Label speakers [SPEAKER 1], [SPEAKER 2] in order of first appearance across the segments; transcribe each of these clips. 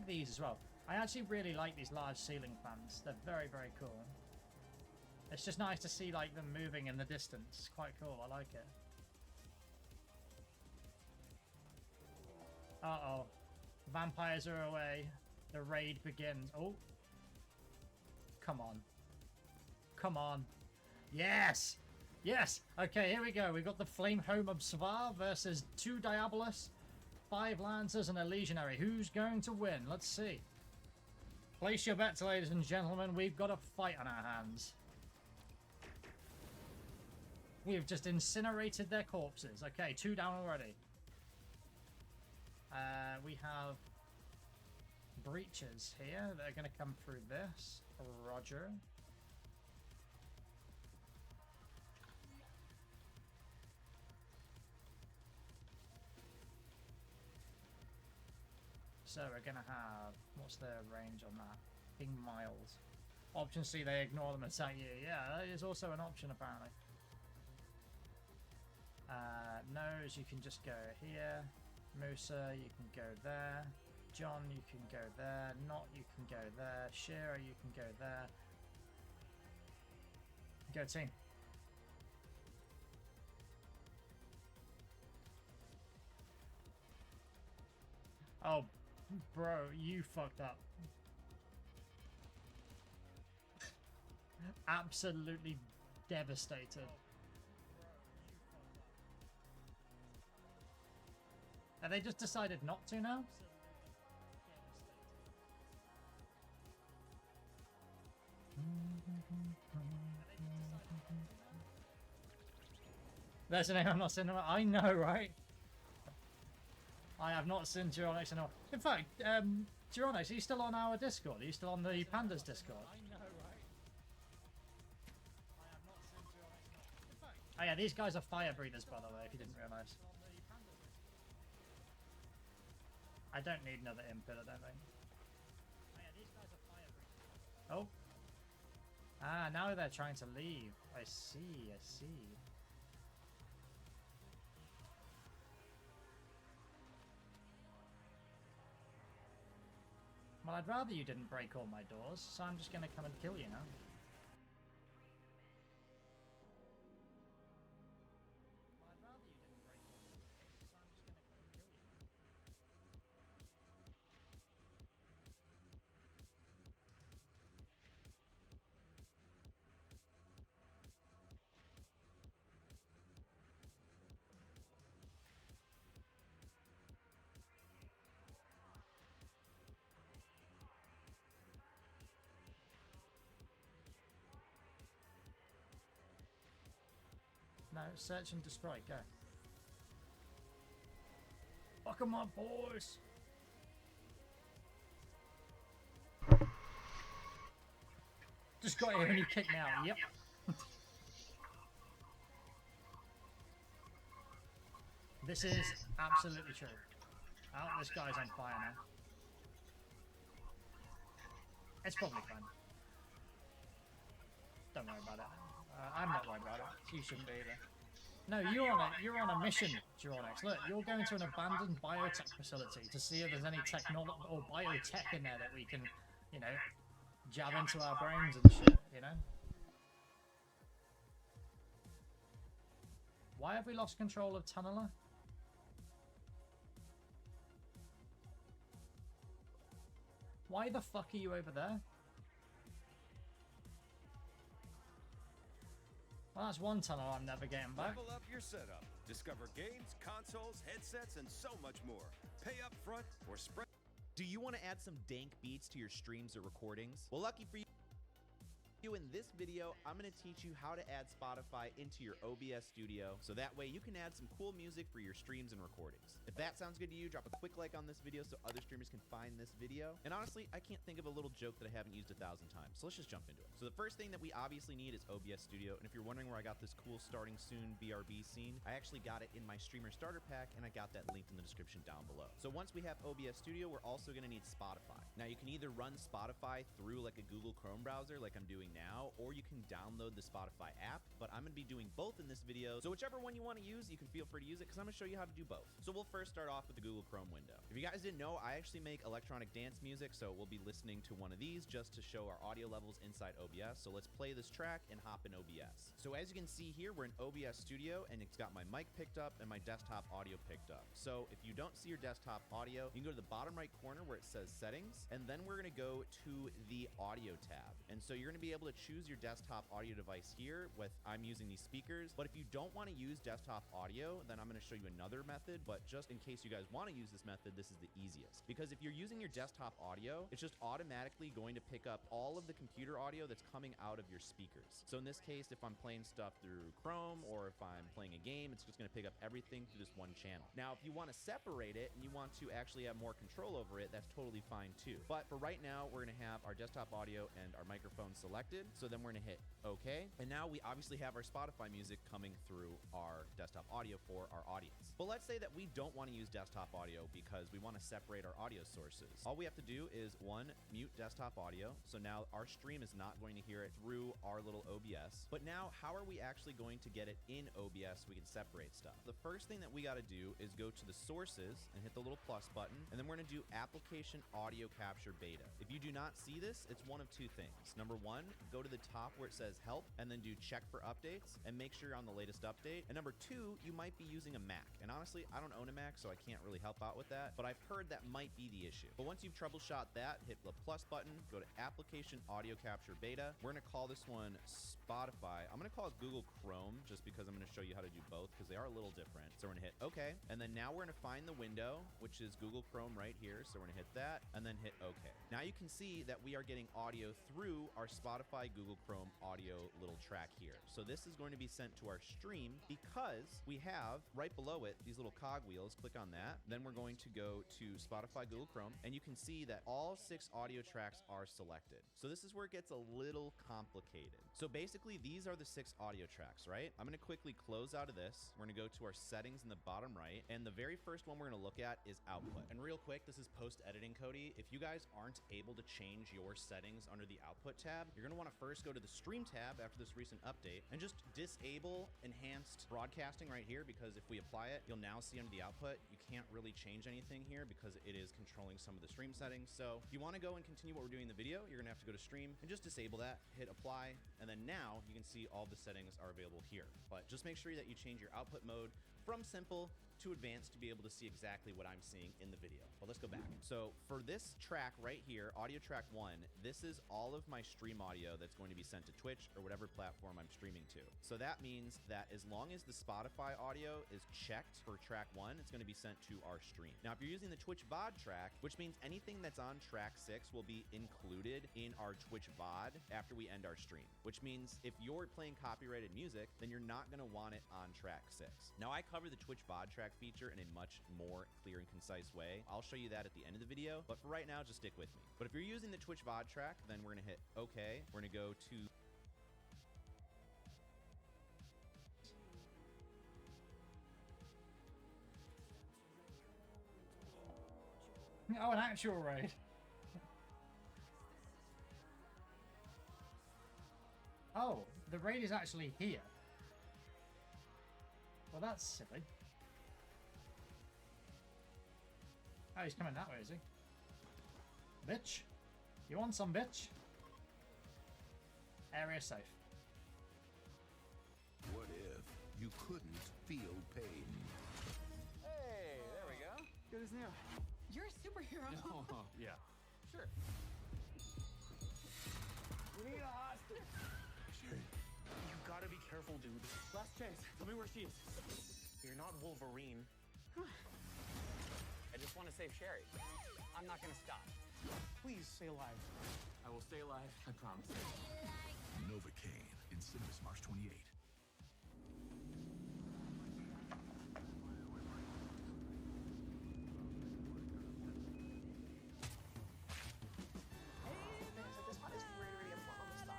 [SPEAKER 1] these as well. I actually really like these large ceiling fans. They're very, very cool. It's just nice to see like them moving in the distance. It's quite cool. I like it. Uh-oh. Vampires are away. The raid begins. Oh. Come on. Come on. Yes! Yes! Okay, here we go. We've got the Flame Home Observer versus 2 Diabolus, 5 Lancers, and a Legionary. Who's going to win? Let's see. Place your bets, ladies and gentlemen. We've got a fight on our hands. We've just incinerated their corpses. Okay, 2 down already. We have breaches here that are going to come through this. Roger. So we're going to have... What's their range on that? Being miles. Option C, they ignore them and attack you. Yeah, that is also an option apparently. Nose, you can just go here. Musa, you can go there. John, you can go there. Not, you can go there. Shearer, you can go there. Go team. Oh, bro, you fucked up. Absolutely devastated. Have they just decided not to now? There's a name I'm not seeing. I know, right? I have not seen Geronix in all. In fact, Geronix, are you still on our Discord? Are you still on the Pandas Discord? I know, right? I have not seen Geronix. Oh yeah, these guys are fire breathers, by the way, if you didn't realise. I don't need another input, I don't think. Oh yeah, these guys are fire breathers. Oh. Ah, now they're trying to leave. I see, I see. Well, I'd rather you didn't break all my doors, so I'm just going to come and kill you now. No, search and destroy, go. Fuck 'em up, boys! Just got here and you kicked me out, yep. This is absolutely true. Oh, this guy's on fire now. It's probably fine. Don't worry about it. I'm not worried about it. You shouldn't be either. No, you're on a mission, Geronix. Look, you're going to an abandoned biotech facility to see if there's any technology or biotech in there that we can, you know, jab into our brains and shit, you know? Why have we lost control of Tunneler? Why the fuck are you over there? Well, that's one tunnel I'm never getting back.
[SPEAKER 2] Level up your setup. Discover games, consoles, headsets, and so much more. Pay up front or spread.
[SPEAKER 3] Do you want to add some dank beats to your streams or recordings? Well, lucky for you, in this video, I'm going to teach you how to add Spotify into your OBS studio, so that way you can add some cool music for your streams and recordings. If that sounds good to you, drop a quick like on this video so other streamers can find this video. And honestly, I can't think of a little joke that I haven't used 1,000 times, so let's just jump into it. So the first thing that we obviously need is OBS Studio, and if you're wondering where I got this cool starting soon BRB scene, I actually got it in my streamer starter pack, and I got that linked in the description down below. So once we have OBS Studio, we're also going to need Spotify. Now you can either run Spotify through like a Google Chrome browser like I'm doing doing now, or you can download the Spotify app, but I'm gonna be doing both in this video. So whichever one you wanna use, you can feel free to use it because I'm gonna show you how to do both. So we'll first start off with the Google Chrome window. If you guys didn't know, I actually make electronic dance music, so we'll be listening to one of these just to show our audio levels inside OBS. So let's play this track and hop in OBS. So as you can see here, we're in OBS Studio and it's got my mic picked up and my desktop audio picked up. So if you don't see your desktop audio, you can go to the bottom right corner where it says settings, and then we're gonna go to the audio tab. And so you're gonna be able to choose your desktop audio device here with, I'm using these speakers, but if you don't wanna use desktop audio, then I'm gonna show you another method, but just in case you guys wanna use this method, this is the easiest. Because if you're using your desktop audio, it's just automatically going to pick up all of the computer audio that's coming out of your speakers. So in this case, if I'm playing stuff through Chrome or if I'm playing a game, it's just gonna pick up everything through this one channel. Now, if you wanna separate it and you want to actually have more control over it, that's totally fine too. But for right now, we're gonna have our desktop audio and our microphone selected. So then we're gonna hit OK. And now we obviously have our Spotify music coming through our desktop audio for our audience. But let's say that we don't wanna use desktop audio because we wanna separate our audio sources. All we have to do is one, mute desktop audio. So now our stream is not going to hear it through our little OBS. But now how are we actually going to get it in OBS so we can separate stuff? The first thing that we gotta do is go to the sources and hit the little plus button, and then we're gonna do application audio capture beta. If you do not see this, it's one of two things. Number one, go to the top where it says help and then do check for updates and make sure you're on the latest update. And number two, you might be using a Mac. And honestly, I don't own a Mac, so I can't really help out with that, but I've heard that might be the issue. But once you've troubleshot that, hit the plus button, go to application audio capture beta. We're gonna call this one Spotify. I'm gonna call it Google Chrome just because I'm gonna show you how to do both because they are a little different. So we're gonna hit OK. And then now we're gonna find the window, which is Google Chrome right here. So we're gonna hit that and then hit OK. Now you can see that we are getting audio through our Spotify Google Chrome audio little track here. So this is going to be sent to our stream because we have right below it these little cog wheels. Click on that. Then we're going to go to Spotify Google Chrome and you can see that all 6 audio tracks are selected. So this is where it gets a little complicated. So basically these are the 6 audio tracks, right? I'm gonna quickly close out of this. We're gonna go to our settings in the bottom right, and the very first one we're gonna look at is output. And real quick, this is post-editing Cody. If you guys aren't able to change your settings under the output tab, you're gonna wanna first go to the stream tab after this recent update and just disable enhanced broadcasting right here, because if we apply it, you'll now see under the output, you can't really change anything here because it is controlling some of the stream settings. So if you wanna go and continue what we're doing in the video, you're gonna have to go to stream and just disable that, hit apply, and then now you can see all the settings are available here. But just make sure that you change your output mode from simple to advanced to be able to see exactly what I'm seeing in the video. But let's go back. So for this track right here, audio track 1, this is all of my stream audio that's going to be sent to Twitch or whatever platform I'm streaming to. So that means that as long as the Spotify audio is checked for track 1, it's going to be sent to our stream. Now, if you're using the Twitch VOD track, which means anything that's on track 6 will be included in our Twitch VOD after we end our stream, which means if you're playing copyrighted music, then you're not going to want it on track 6. Now, I cover the Twitch VOD track feature in a much more clear and concise way. I'll show you that at the end of the video, but for right now, just stick with me. But if you're using the Twitch VOD track, then we're gonna hit OK. We're gonna go to
[SPEAKER 1] Oh, an actual raid. Oh, the raid is actually here. Well, that's silly. Oh, he's coming that way, is he? Bitch. You want some, bitch? Area safe.
[SPEAKER 4] What if you couldn't feel pain?
[SPEAKER 5] Hey, there we go. Good as new.
[SPEAKER 6] You're a superhero.
[SPEAKER 5] Oh, yeah. Sure. We need a hostage.
[SPEAKER 4] Sherry.
[SPEAKER 5] You gotta be careful, dude. Last chance. Tell me where she is. You're not Wolverine. I just want to save Sherry. I'm not gonna stop. Please stay alive. I will stay alive. I promise.
[SPEAKER 4] Novocaine in cinemas March 28.
[SPEAKER 6] This one is really a fun on the spot.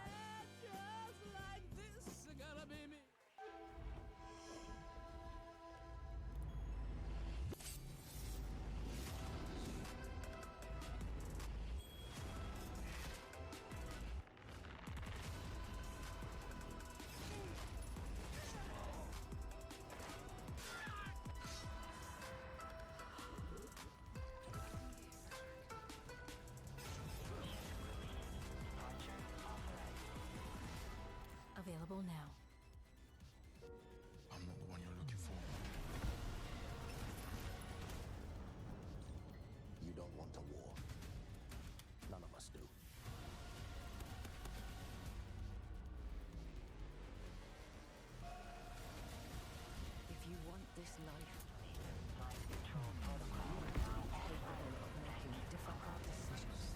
[SPEAKER 7] Available now.
[SPEAKER 4] I'm not the one you're looking for.
[SPEAKER 8] You don't want a war. None of us do.
[SPEAKER 7] If you want this life, mind control protocol are capable of making difficult decisions.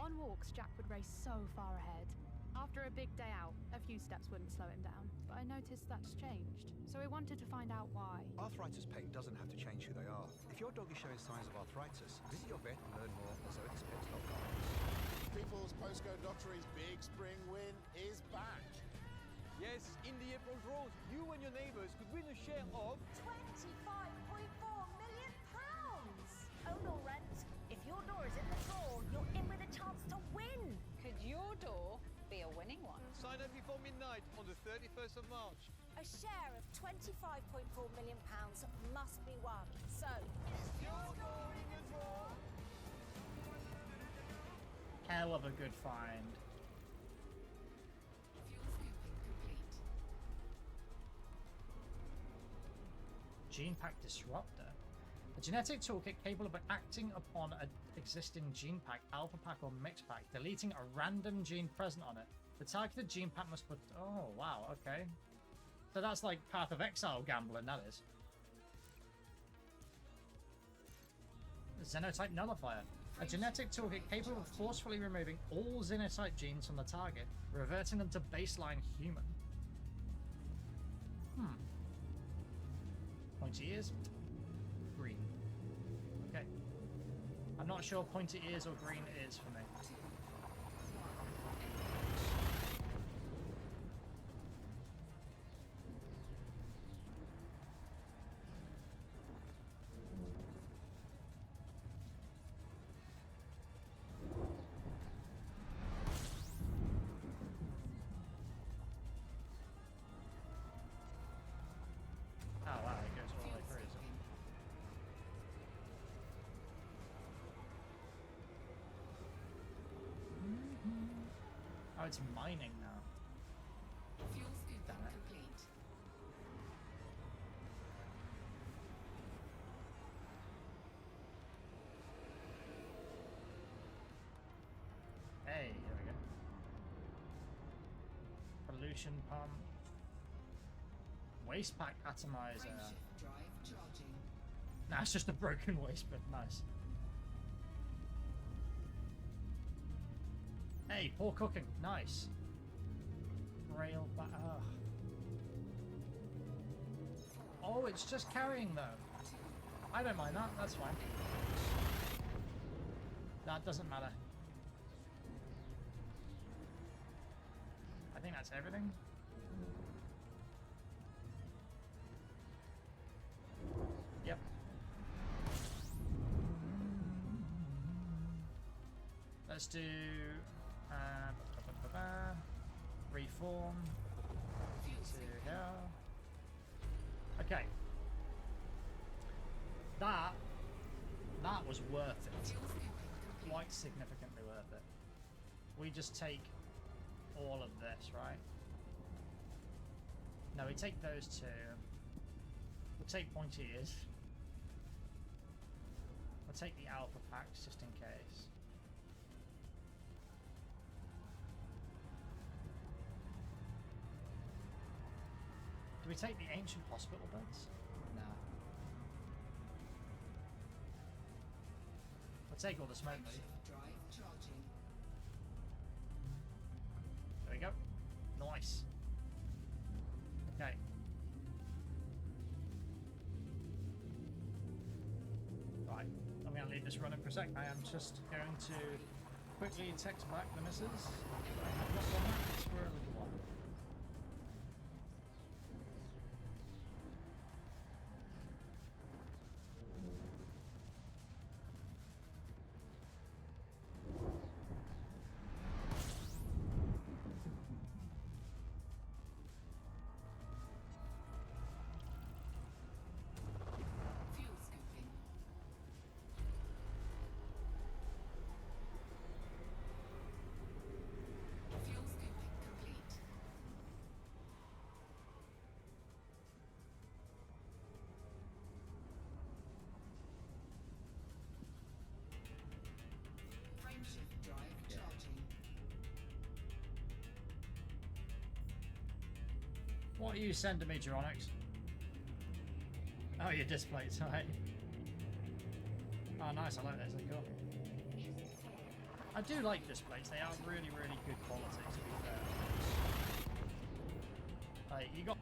[SPEAKER 9] On walks, Jack would race so far ahead. After a big day out, a few steps wouldn't slow him down, but I noticed that's changed, so we wanted to find out why.
[SPEAKER 10] Arthritis pain doesn't have to change who they are. If your dog is showing signs of arthritis, visit your vet and learn more at zoetispets.com.
[SPEAKER 11] People's Postcode Lottery's big spring win is back.
[SPEAKER 5] Yes, in the April draws, you and your neighbors could win a share of
[SPEAKER 6] £25.4 million! Own or rent, if your door is in the draw, you're in with a chance to win.
[SPEAKER 12] Could your door be a winning one?
[SPEAKER 5] sign up before midnight on the 31st of March.
[SPEAKER 6] A share of £25.4 million must be won. So,
[SPEAKER 1] Hell of a good find. Gene Pack Disruptor. A genetic toolkit capable of acting upon an existing gene pack, alpha pack, or mix pack, deleting a random gene present on it. The targeted gene pack must put... Oh, wow, okay. So that's like Path of Exile gambling, that is. Xenotype Nullifier. A genetic toolkit capable of forcefully removing all xenotype genes from the target, reverting them to baseline human. Pointy ears. Green. Okay. I'm not sure pointy ears or green is for me. Oh wow, it goes all the way through. Oh, it's mining now. Damn it. Hey, there we go. Pollution pump. Waste pack atomizer. Nah, it's just a broken waste bin. Nice. Hey, poor cooking. Nice. Rail back. Oh, it's just carrying though. I don't mind that. That's fine. That doesn't matter. I think that's everything. Yep. Let's do reform to here. Okay. That was worth it. Quite significantly worth it. We just take all of this, right? No, we take those two. We'll take pointy ears. We'll take the alpha packs just in case. Do we take the ancient hospital beds? No. We'll take all the smoke though. There we go. Nice. Okay. Right. I'm gonna going to leave this running for a sec. I am just going to quickly text back the missus. I have not done that for a little while. What are you sending me, Geronix? Oh, your displays, right? Oh, nice. I like those. They're cool. I do like displays. They are really, really good quality, to be fair. Like, you got...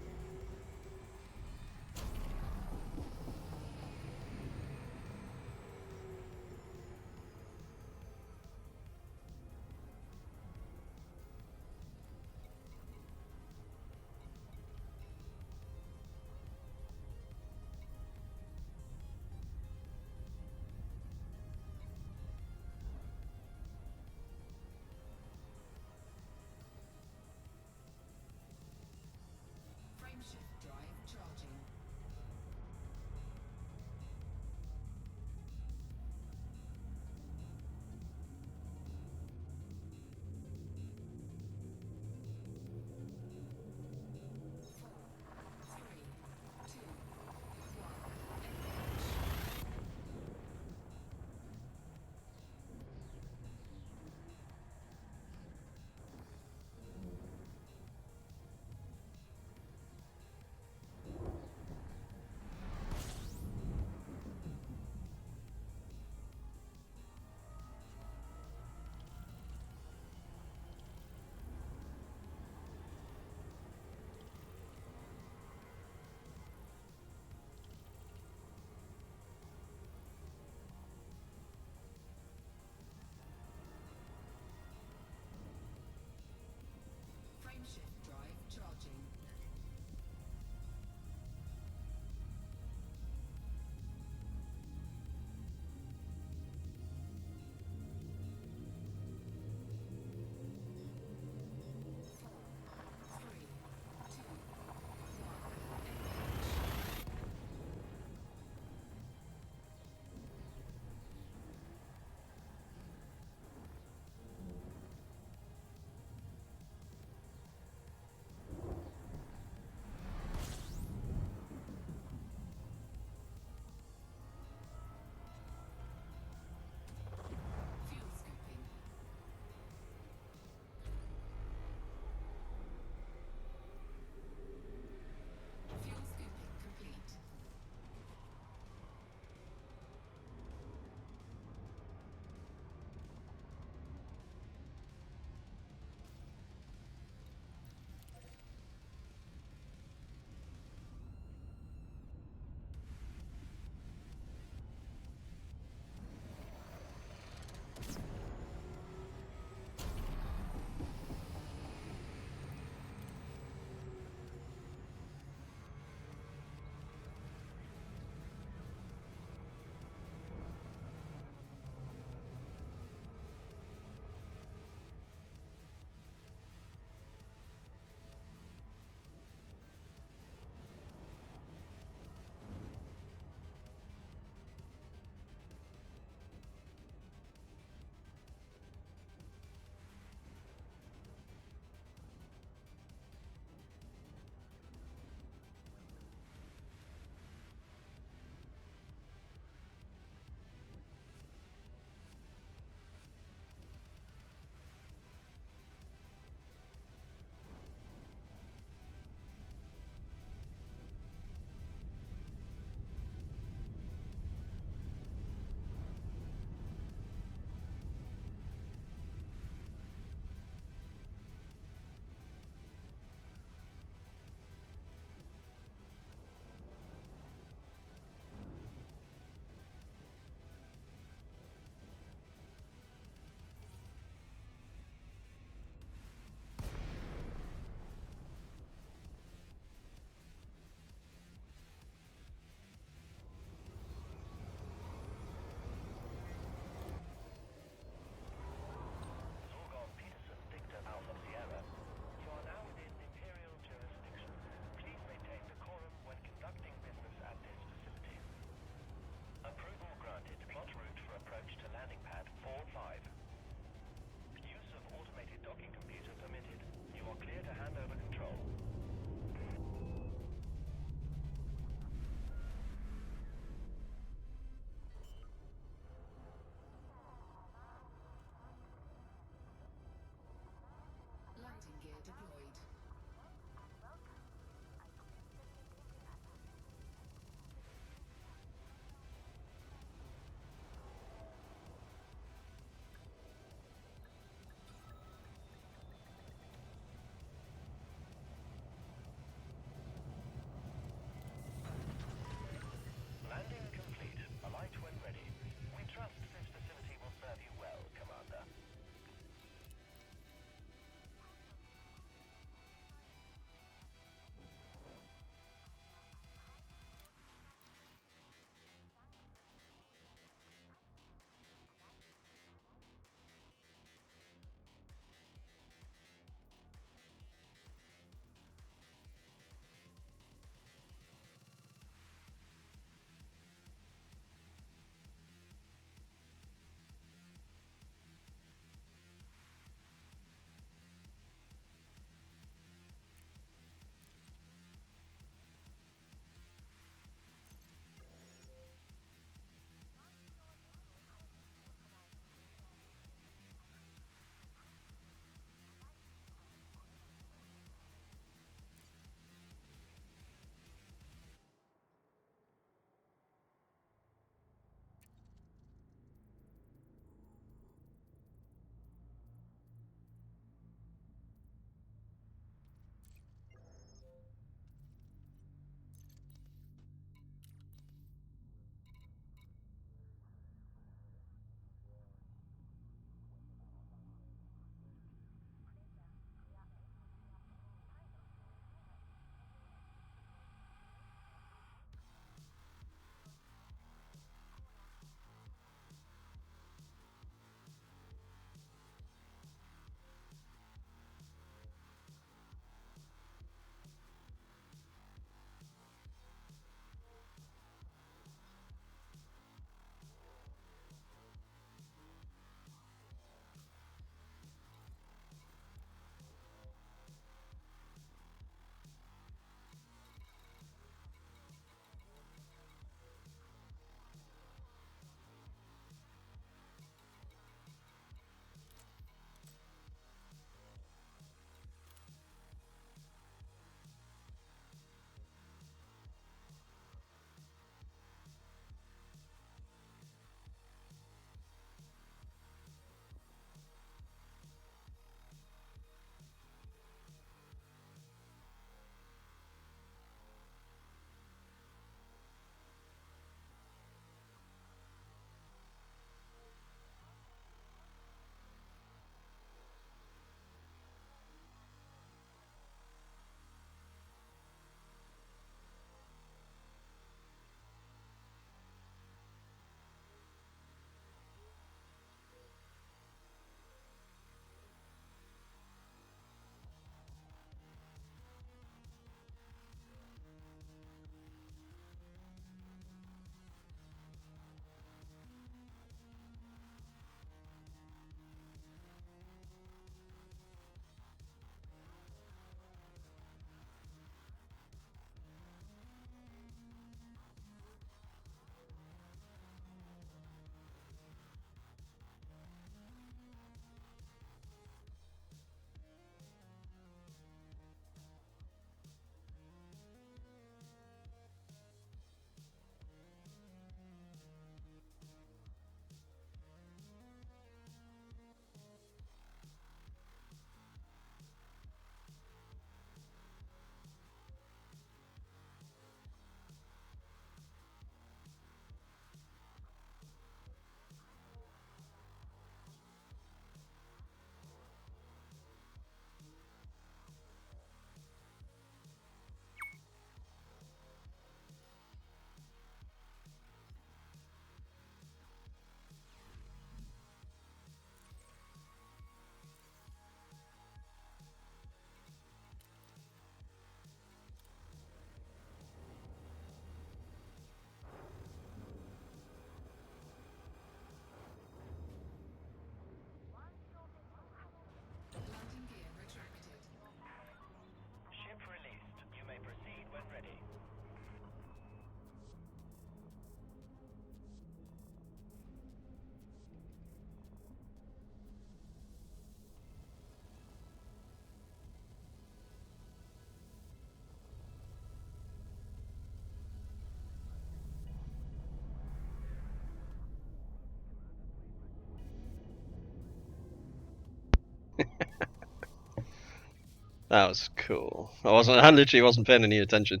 [SPEAKER 13] That was cool. I literally wasn't paying any attention.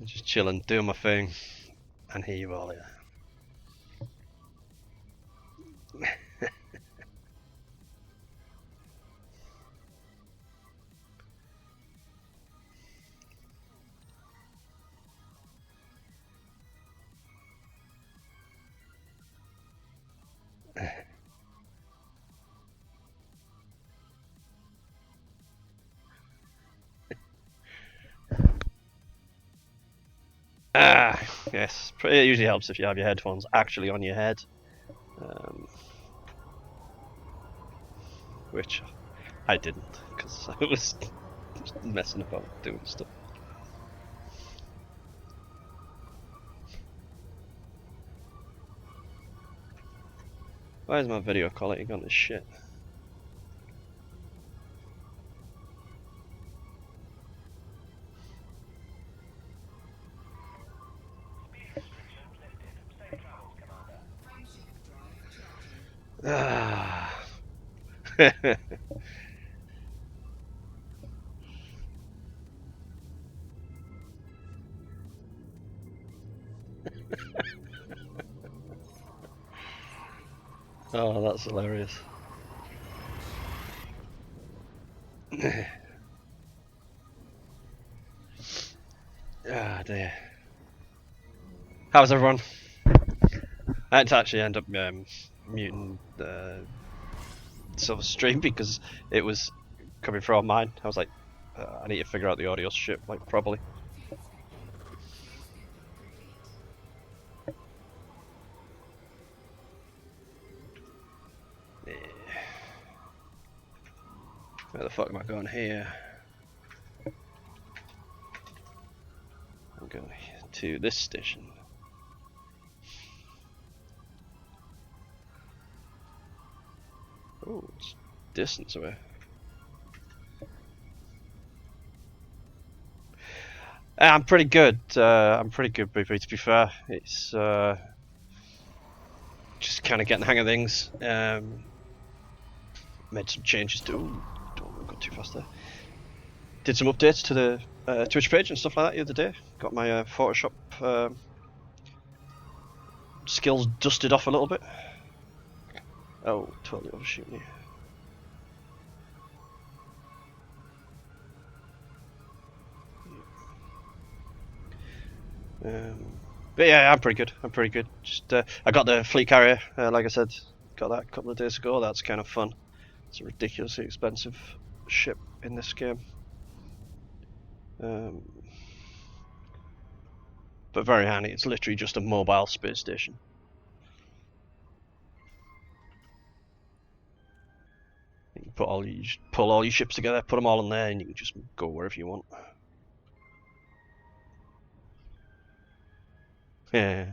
[SPEAKER 13] Just chilling, doing my thing, and here you all are. Ah, yes. It usually helps if you have your headphones actually on your head. Which I didn't, because I was just messing about doing stuff. Why is my video quality gone to shit? Ah. Oh, that's hilarious. Ah, dear. How's everyone? I had to actually end up muting the Silver stream because it was coming from mine. I was like, I need to figure out the audio shit like properly. Yeah. Where the fuck am I going here? I'm going to this station. Oh, it's distance away. I'm pretty good. BP, to be fair. It's just kind of getting the hang of things. Made some changes to. Ooh, don't go too fast there. Did some updates to the Twitch page and stuff like that the other day. Got my Photoshop skills dusted off a little bit. Oh, totally overshooting you. But yeah, I'm pretty good. Just I got the fleet carrier, like I said, got that a couple of days ago. That's kind of fun. It's a ridiculously expensive ship in this game, but very handy. It's literally just a mobile space station. You can pull all your ships together, put them all in there, and you can just go wherever you want. Yeah.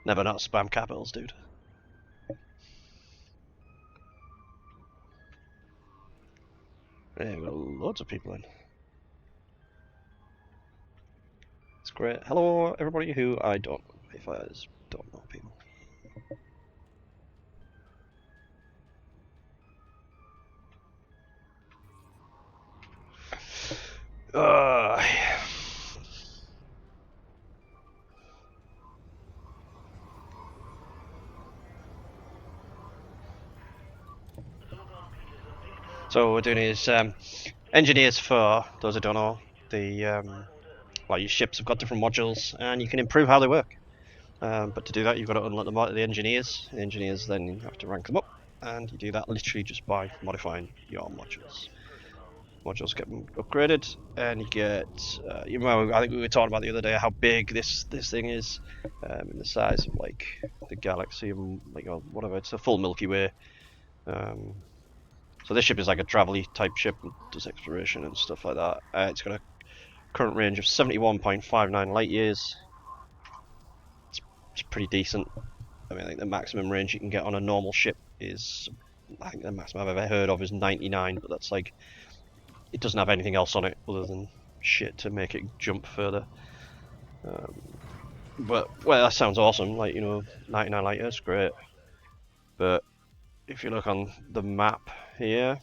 [SPEAKER 13] Never not spam capitals, dude. Yeah, we've got loads of people in. It's great. Hello, everybody who I don't know, if I don't know people. So what we're doing is engineers for those who don't know, the well, your ships have got different modules and you can improve how they work. But to do that, you've got to unlock the engineers. The engineers then you have to rank them up, and you do that literally just by modifying your modules. Modules get upgraded, and you get. You know, I think we were talking about the other day how big this thing is, in the size of like the galaxy, and like whatever. It's a full Milky Way. So this ship is like a travel-y type ship, does exploration and stuff like that. It's got a current range of 71.59 light years. It's pretty decent. I mean, I think the maximum range you can get on a normal ship is, I think the maximum I've ever heard of is 99, but that's like, it doesn't have anything else on it other than shit to make it jump further. But, well, that sounds awesome, like, you know, 99 light years, great. But if you look on the map here,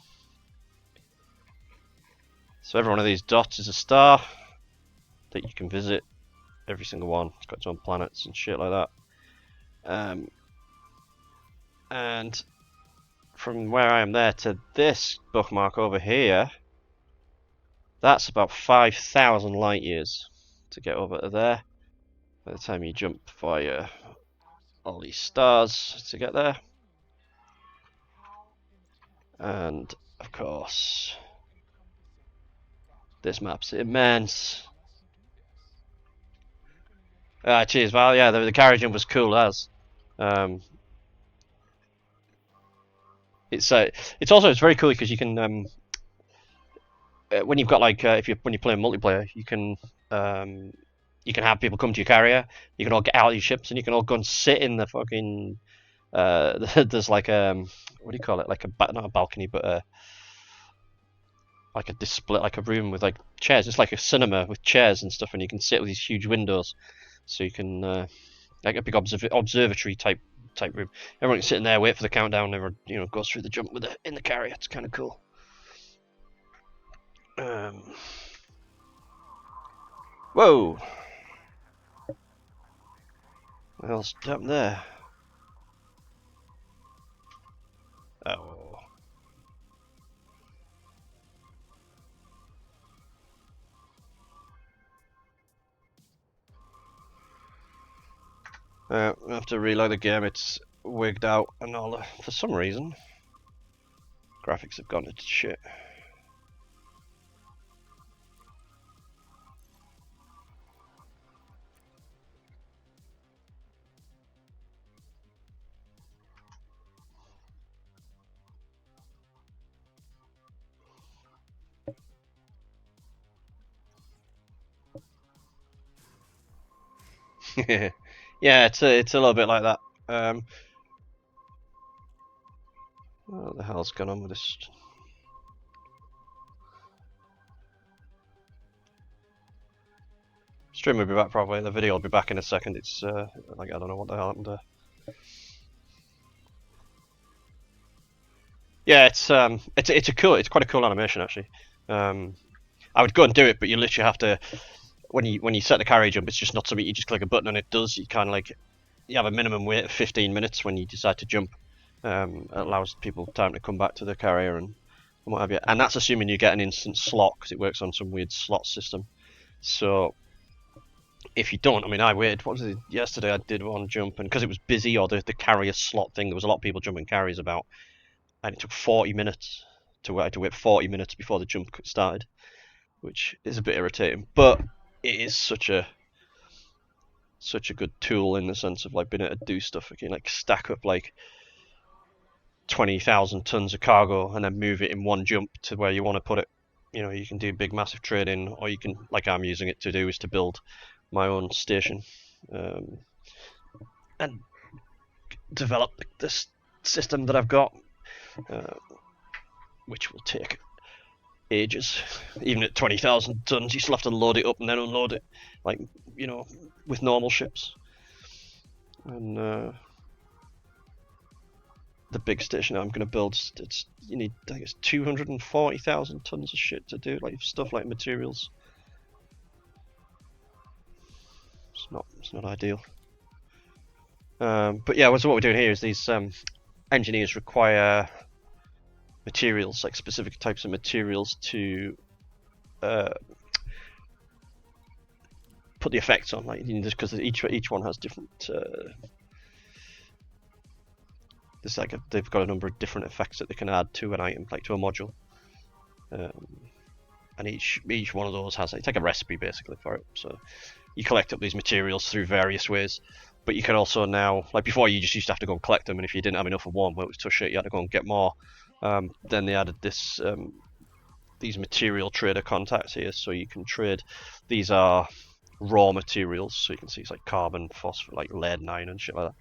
[SPEAKER 13] so every one of these dots is a star that you can visit. Every single one. It's got its own planets and shit like that. And from where I am there to this bookmark over here, that's about 5,000 light years to get over to there. By the time you jump via all these stars to get there. And of course, this map's immense. Cheers, Val. Yeah, the carry jump was cool as. It's also very cool because you can when you've got like when you're playing multiplayer, you can have people come to your carrier. You can all get out of your ships and you can all go and sit in the fucking. There's like what do you call it? Like not a balcony, but like a display, like a room with like chairs. It's like a cinema with chairs and stuff, and you can sit with these huge windows, so you can like a big observatory type room. Everyone can sit in there, wait for the countdown. Everyone, you know, goes through the jump with in the carrier. It's kind of cool. Whoa! What else happened there? Oh. I have to reload the game. It's wigged out and all. For some reason, graphics have gone to shit. Yeah, it's a little bit like that. What the hell's going on with this? Stream will be back probably. The video will be back in a second. It's like I don't know what the hell happened there. Yeah, it's quite a cool animation actually. I would go and do it, but you literally have to when you set the carry jump, it's just not something you just click a button and it does. You kind of like you have a minimum wait of 15 minutes when you decide to jump. It allows people time to come back to the carrier and what have you. And that's assuming you get an instant slot because it works on some weird slot system. So if you don't, I mean, I waited. What was it? Yesterday I did one jump, and because it was busy or the carrier slot thing, there was a lot of people jumping carriers about, and it took 40 minutes to wait 40 minutes before the jump started, which is a bit irritating. But it is such a good tool in the sense of like being able to do stuff. You can like stack up like 20,000 tons of cargo and then move it in one jump to where you want to put it. You know, you can do big massive trading, or you can, like I'm using it to do, is to build my own station and develop this system that I've got, which will take ages. Even at 20,000 tons, you still have to load it up and then unload it, like, you know, with normal ships. And the big station I'm going to build, you need, I think it's 240,000 tons of shit to do, like stuff like materials. It's not ideal. But yeah, so what we're doing here is these engineers require materials, like specific types of materials to put the effects on, like, you know, just because each one has different. There's like they've got a number of different effects that they can add to an item, like to a module, and each one of those has, it's like a recipe basically for it. So you collect up these materials through various ways, but you can also now, like before, you just used to have to go and collect them, and if you didn't have enough of one, well, it was tough shit, you had to go and get more. Then they added this these material trader contacts here, so you can trade. These are raw materials, so you can see it's like carbon, phosphor, like lead, iron, and shit like that.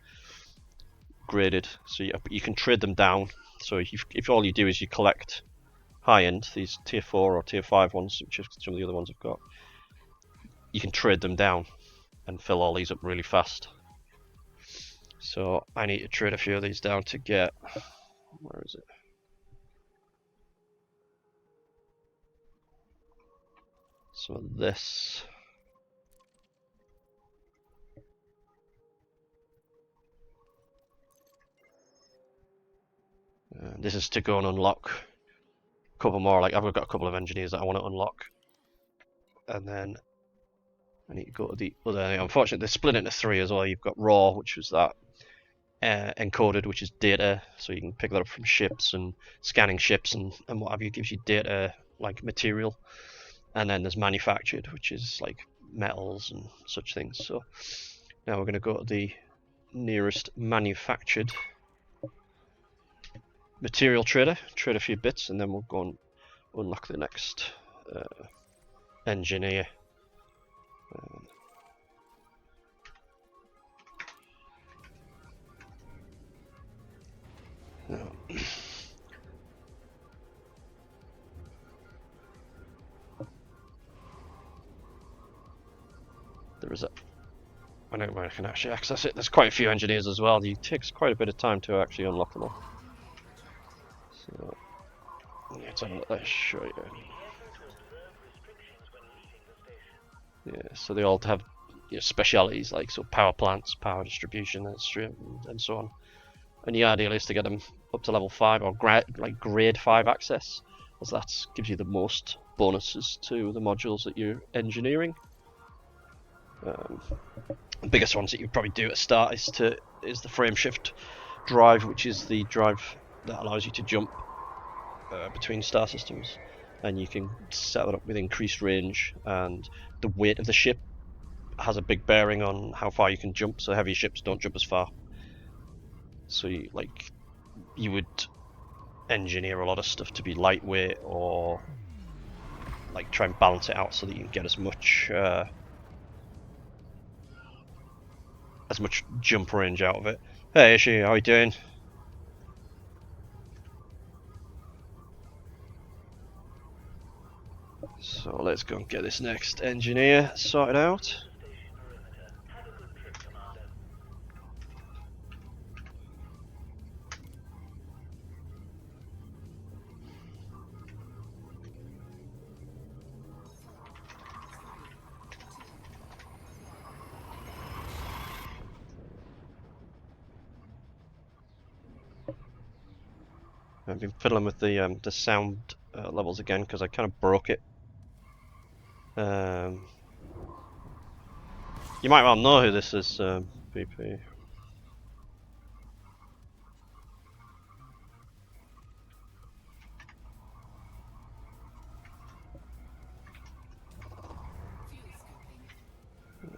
[SPEAKER 13] Graded, so you can trade them down. So if all you do is you collect high end, these tier 4 or tier 5 ones, which is some of the other ones I've got, you can trade them down and fill all these up really fast. So I need to trade a few of these down to get, where is it? Some of this. This is to go and unlock a couple more. Like I've got a couple of engineers that I want to unlock, and then I need to go to the other. Unfortunately, they're split into 3 as well. You've got raw, which was that encoded, which is data, so you can pick that up from ships and scanning ships and what have you. Gives you data like material, and then there's manufactured, which is like metals and such things. So now we're going to go to the nearest manufactured material trader, trade a few bits, and then we'll go and unlock the next engineer. No. There is a. I don't know where I can actually access it. There's quite a few engineers as well. It takes quite a bit of time to actually unlock them all. So let's show you. Yeah, so they all have specialities like power plants, power distribution, and so on. And the ideal is to get them up to level 5 or grade 5 access, as that gives you the most bonuses to the modules that you're engineering. The biggest ones that you probably do at start is the frame shift drive, which is the drive that allows you to jump between star systems, and you can set it up with increased range, and the weight of the ship has a big bearing on how far you can jump. So heavy ships don't jump as far. So you would engineer a lot of stuff to be lightweight, or like try and balance it out so that you can get as much jump range out of it. Hey Ishi, how are you doing? So let's go and get this next engineer sorted out. I've been fiddling with the sound levels again because I kind of broke it. You might well know who this is, BP.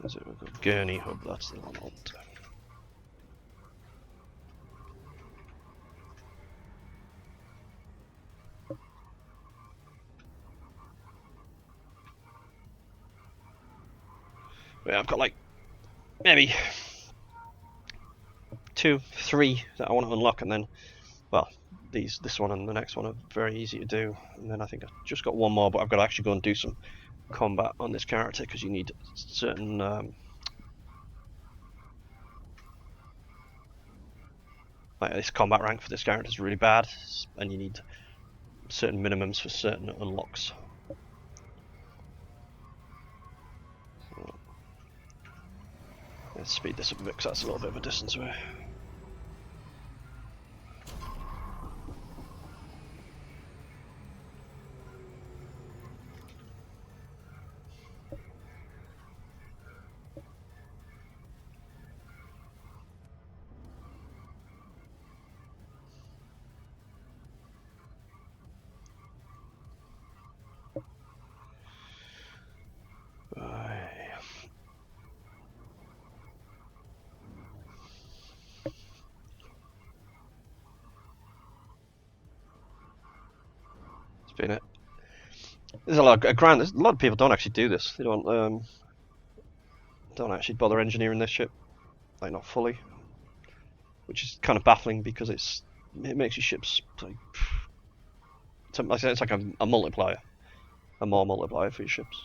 [SPEAKER 13] Is it? We've got Gurney Hub, that's the one I want. Yeah, I've got like maybe 2, 3 that I want to unlock, and then, well, this one and the next one are very easy to do, and then I think I've just got one more, but I've got to actually go and do some combat on this character because you need certain like this combat rank for this character is really bad, and you need certain minimums for certain unlocks. So, let's speed this up a bit because that's a little bit of a distance away. It. There's a lot of a lot of people don't actually do this. They don't actually bother engineering this ship, like not fully, which is kind of baffling because it makes your ships like it's like a multiplier, a more multiplier for your ships.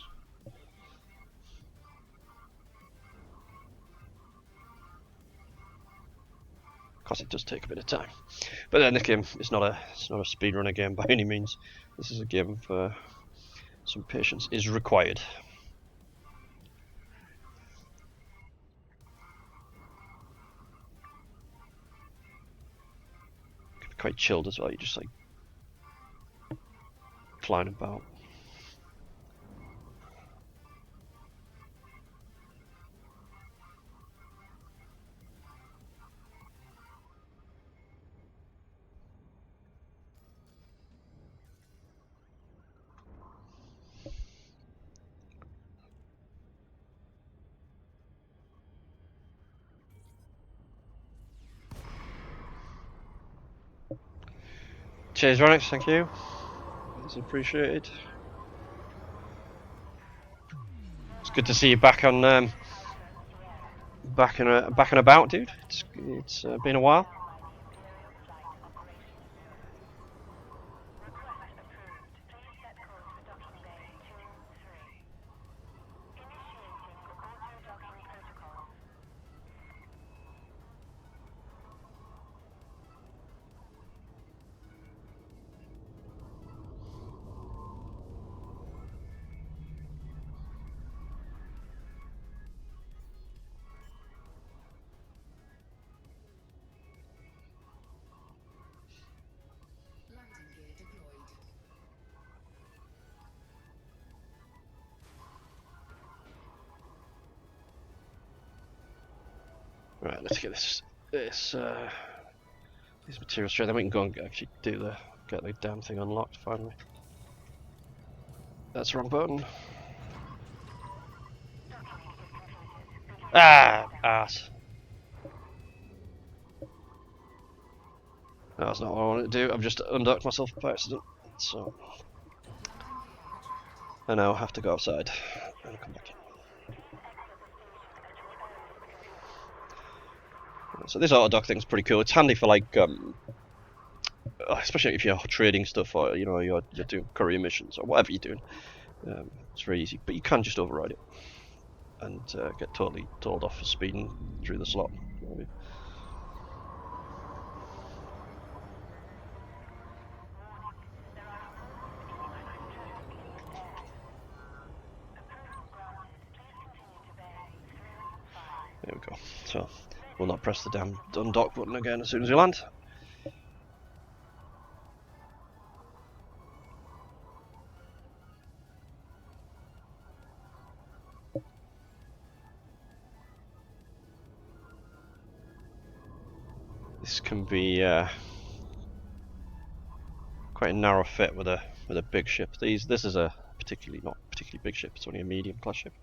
[SPEAKER 13] course, it does take a bit of time. But then this game is not a speedrunner game by any means. This is a game for some patience is required. Quite chilled as well. You're just like flying about. Cheers, Ronix, thank you. It's appreciated. It's good to see you back on, back and about, dude. It's been a while. Right, let's get these materials straight. Then we can go and actually get the damn thing unlocked finally. That's the wrong button. Ah, ass. That's not what I wanted to do. I've just undocked myself by accident. So I now have to go outside and come back in. So this auto dock thing's pretty cool. It's handy for like, especially if you're trading stuff or you're doing courier missions or whatever you're doing. It's very easy, but you can just override it and get totally told off for speeding through the slot. There we go. So we'll not press the damn undock button again as soon as we land. This can be quite a narrow fit with a big ship. This is a not particularly big ship. It's only a medium class ship,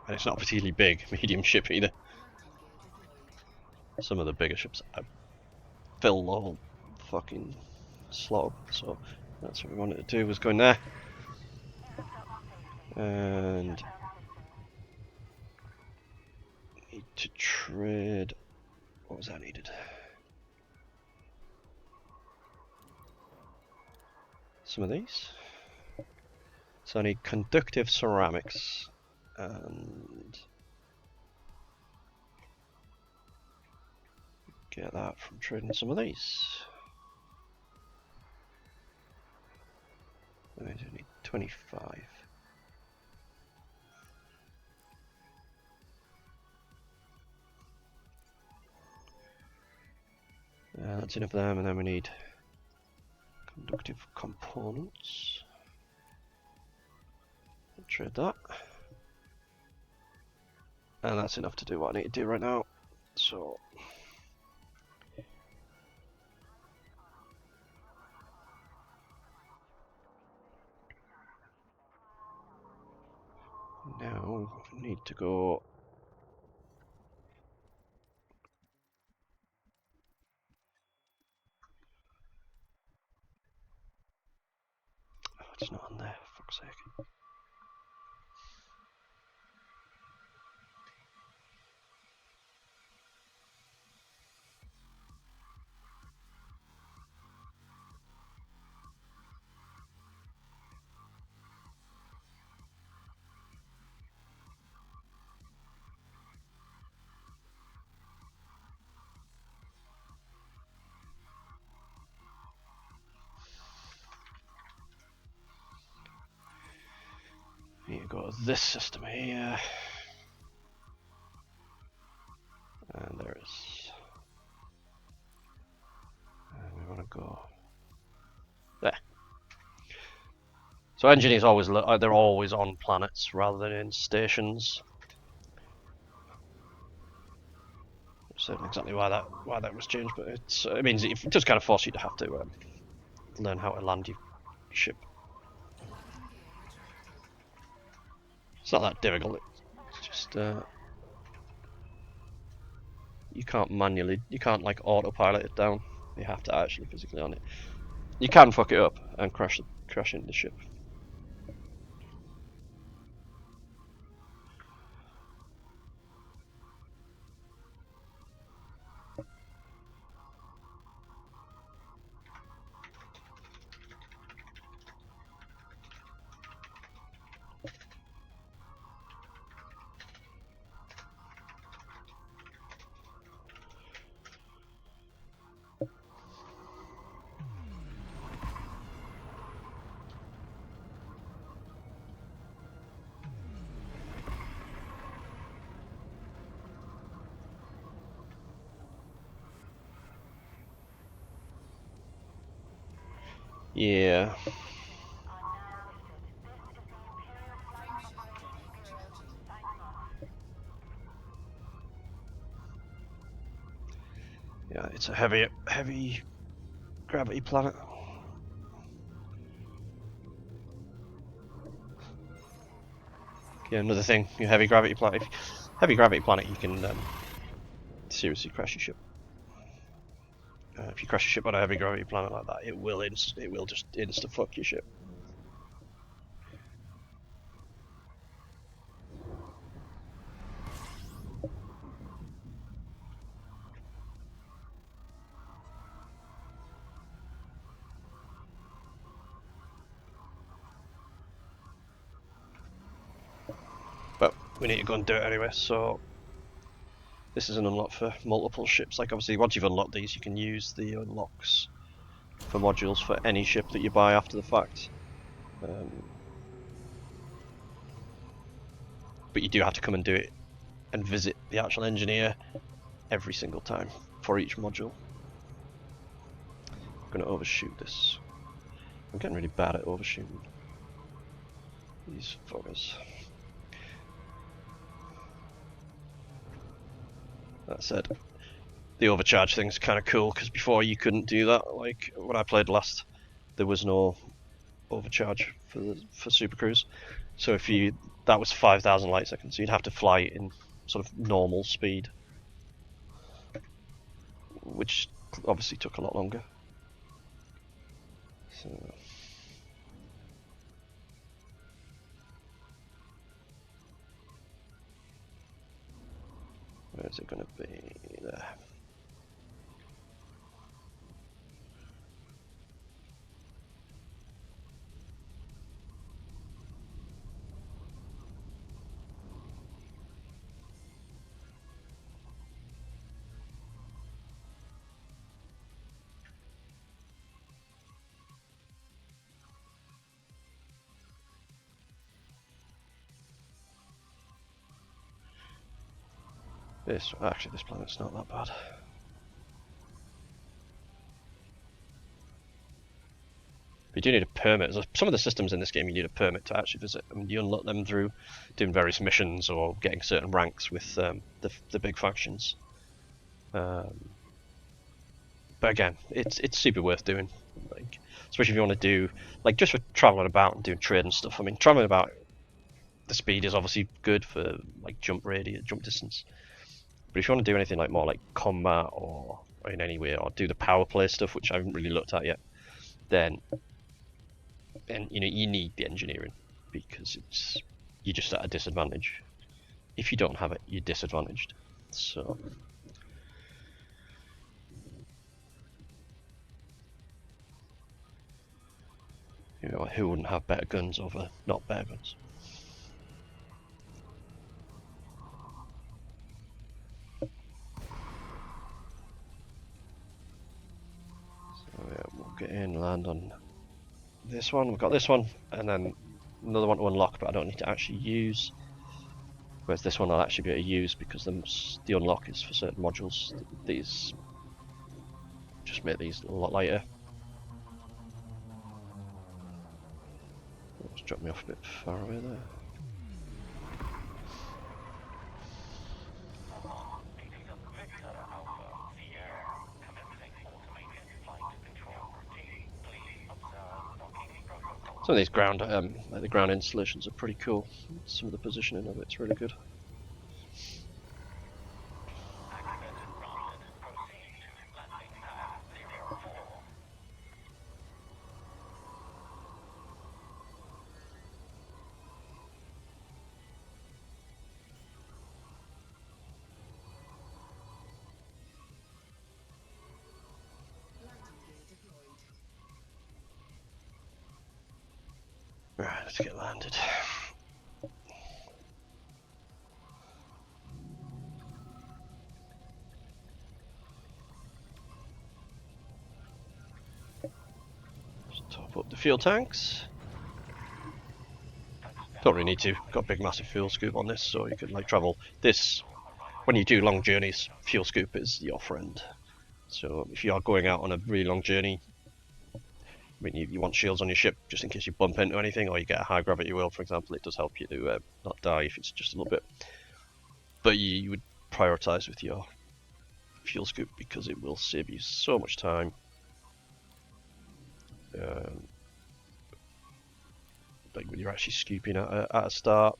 [SPEAKER 13] and it's not a particularly big medium ship either. Some of the bigger ships fill the whole fucking slot up, so that's what we wanted to do, was go in there and need to trade. What was that needed? Some of these. So I need conductive ceramics and get that from trading some of these. I need 25. That's enough of them, and then we need conductive components. Trade that. And that's enough to do what I need to do right now. So now we need to go it's not on there, for fuck's sake. you go to this system here. And there is. And we want to go there. So engineers always look, they're always on planets rather than in stations. I don't know exactly why that was changed, but it means it does kind of force you to have to learn how to land your ship. It's not that difficult. It's just you can't like autopilot it down. You have to actually physically on it. You can fuck it up and crash into the ship. Yeah. Yeah, it's a heavy gravity planet. Yeah, another thing, your heavy gravity planet. Heavy gravity planet, you can seriously crash your ship. If you crash your ship on a heavy gravity planet like that, it will just insta fuck your ship. But we need to go and do it anyway, so this is an unlock for multiple ships. Like obviously once you've unlocked these, you can use the unlocks for modules for any ship that you buy after the fact. But you do have to come and do it and visit the actual engineer every single time for each module. I'm going to overshoot this. I'm getting really bad at overshooting these fuckers. That said, the overcharge thing's kind of cool because before you couldn't do that. Like when I played last, there was no overcharge for Super Cruise. So if that was 5,000 light seconds, so you'd have to fly in sort of normal speed, which obviously took a lot longer. So where is it going to be? There. This planet's not that bad. You do need a permit. Some of the systems in this game you need a permit to actually visit. I mean, you unlock them through doing various missions or getting certain ranks with the big factions. But again, it's super worth doing. Like, especially if you want to do like just for traveling about and doing trade and stuff. I mean, traveling about, the speed is obviously good for like jump distance. But if you want to do anything like more like combat or in any way, or do the power play stuff, which I haven't really looked at yet, then you know you need the engineering because you're just at a disadvantage. If you don't have it, you're disadvantaged. So you know, who wouldn't have better guns over not better guns? So yeah, we'll get in, land on this one. We've got this one, and then another one to unlock, but I don't need to actually use. Whereas this one I'll actually be able to use because the unlock is for certain modules. These just make these a lot lighter. Let's drop me off a bit far away there. Some of these ground, like the ground installations are pretty cool. Some of the positioning of it's really good. Right, let's get landed. Just top up the fuel tanks. Don't really need to. Got a big massive fuel scoop on this, so you can like travel. This, when you do long journeys, fuel scoop is your friend. So if you are going out on a really long journey, I mean, you want shields on your ship just in case you bump into anything, or you get a high gravity wheel, for example. It does help you to not die if it's just a little bit. But you would prioritize with your fuel scoop because it will save you so much time. Like when you're actually scooping at a start.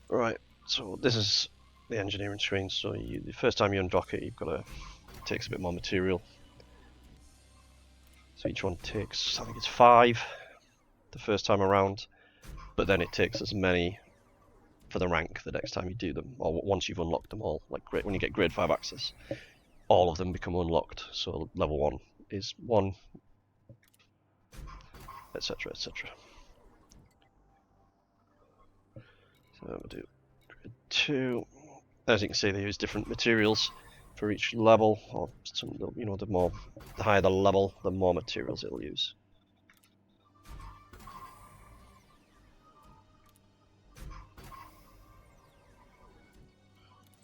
[SPEAKER 13] Right, so this is the engineering screen. So the first time you undock it, you've got to. It takes a bit more material. So each one takes, I think it's 5 the first time around, but then it takes as many for the rank the next time you do them, or once you've unlocked them all. Like when you get grade 5 access, all of them become unlocked. So level 1 is 1, etc, etc. So we'll do grade 2. As you can see, they use different materials for each level, or some, you know, the higher the level, the more materials it'll use.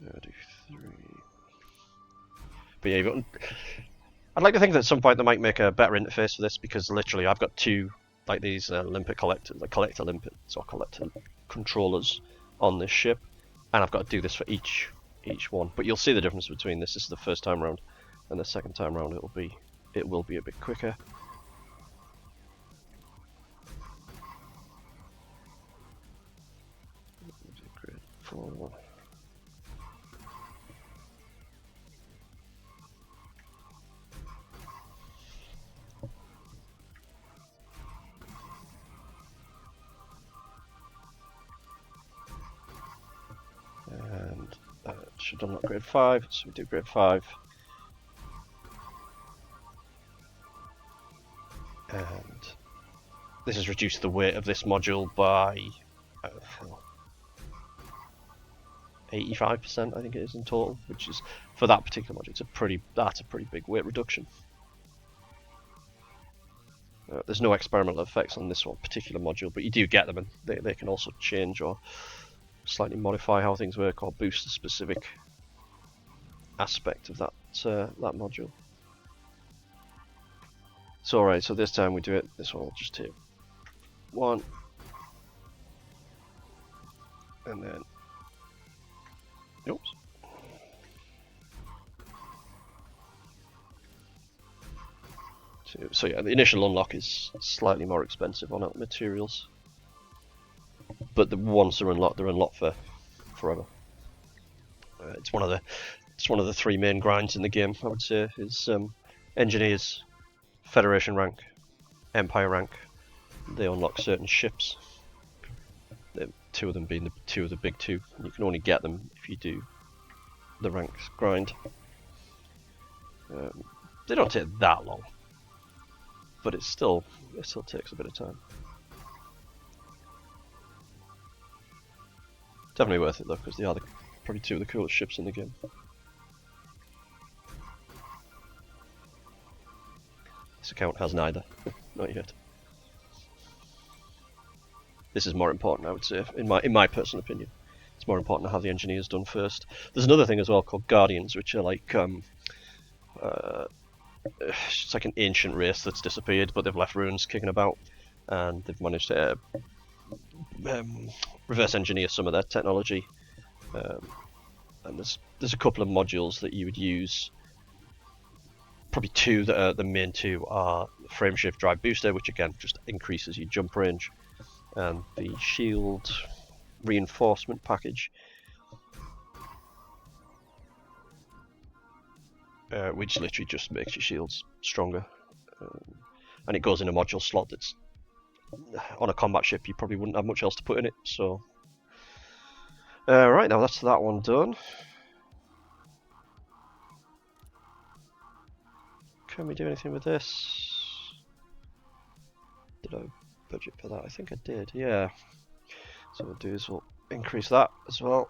[SPEAKER 13] I'll do 3. But yeah, I'd like to think that at some point they might make a better interface for this, because literally I've got 2 like these limpet collectors, like collector limpets or collector controllers on this ship, and I've got to do this for each one. But you'll see the difference between this. This is the first time round, and the second time round it will be a bit quicker. Grade 4. And should unlock grade 5, so we do grade 5. And this has reduced the weight of this module by 85%, I think it is in total, which is, for that particular module, that's a pretty big weight reduction. There's no experimental effects on this one particular module, but you do get them, and they can also change or slightly modify how things work, or boost a specific aspect of that module. So alright, so this time we do it. This one will just take 1, and then oops. So yeah, the initial unlock is slightly more expensive on materials, but once they're unlocked for forever. It's one of the 3 main grinds in the game, I would say, is engineers, Federation rank, Empire rank. They unlock certain ships. 2 of them being the 2 of the big 2. And you can only get them if you do the ranks grind. They don't take that long, but it still takes a bit of time. Definitely worth it though, because they are probably 2 of the coolest ships in the game. This account has neither. Not yet. this is more important, I would say, in my personal opinion. It's more important to have the engineers done first. There's another thing as well called guardians, which are like it's like an ancient race that's disappeared, but they've left ruins kicking about, and they've managed to reverse engineer some of their technology. And there's a couple of modules that you would use. Probably two that are the main two are frameshift drive booster, which again just increases your jump range, and the shield reinforcement package, which literally just makes your shields stronger. And it goes in a module slot that's on a combat ship you probably wouldn't have much else to put in it. So right, now that's that one done. Can we do anything with this? Did I budget for that? I think I did, yeah. So what we'll do is we'll increase that as well.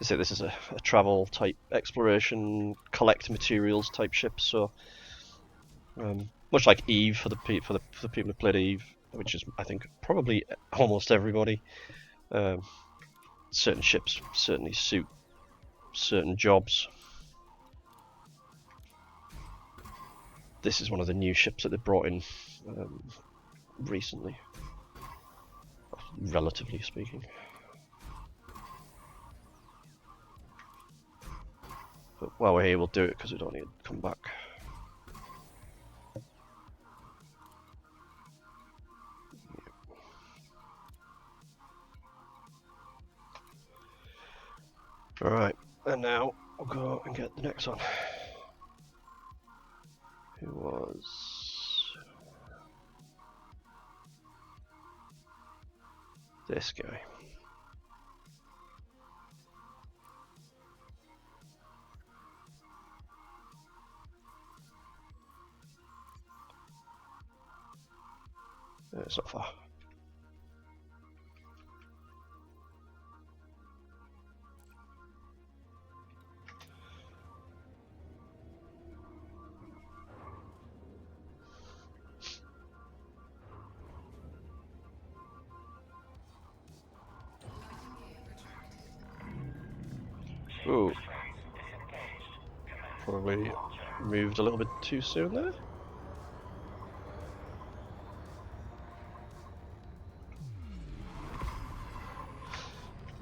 [SPEAKER 13] So this is a travel type exploration, collect materials type ship. So much like Eve for the people who played Eve, which is I think probably almost everybody. Certain ships certainly suit certain jobs. This is one of the new ships that they brought in recently, relatively speaking. But while we're here, we'll do it because we don't need to come back. Alright, and now we'll go and get the next one. Who was... this guy. It's not far. Ooh. Probably moved a little bit too soon there.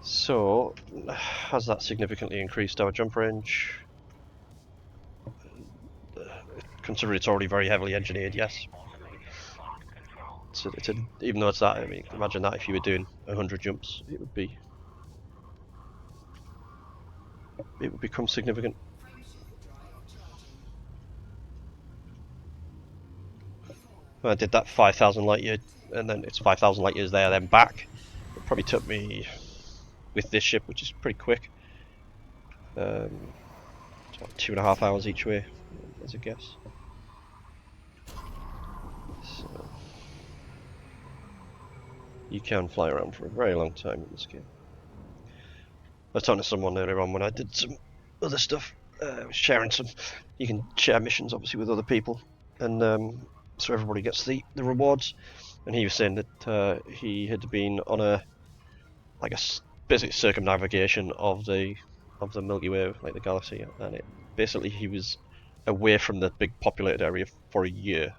[SPEAKER 13] So, has that significantly increased our jump range? Considering it's already very heavily engineered, yes. So even though it's that, I mean, imagine that if you were doing 100 jumps, it would become significant. I did that 5,000 light year, and then it's 5,000 light years there, then back. It probably took me, with this ship, which is pretty quick, it's about 2.5 hours each way, as a guess. So, you can fly around for a very long time in this game. I was talking to someone earlier on when I did some other stuff, I was sharing some, you can share missions obviously with other people, and so everybody gets the rewards, and he was saying that he had been on a basic circumnavigation of the Milky Way, like the galaxy, and basically he was away from the big populated area for a year.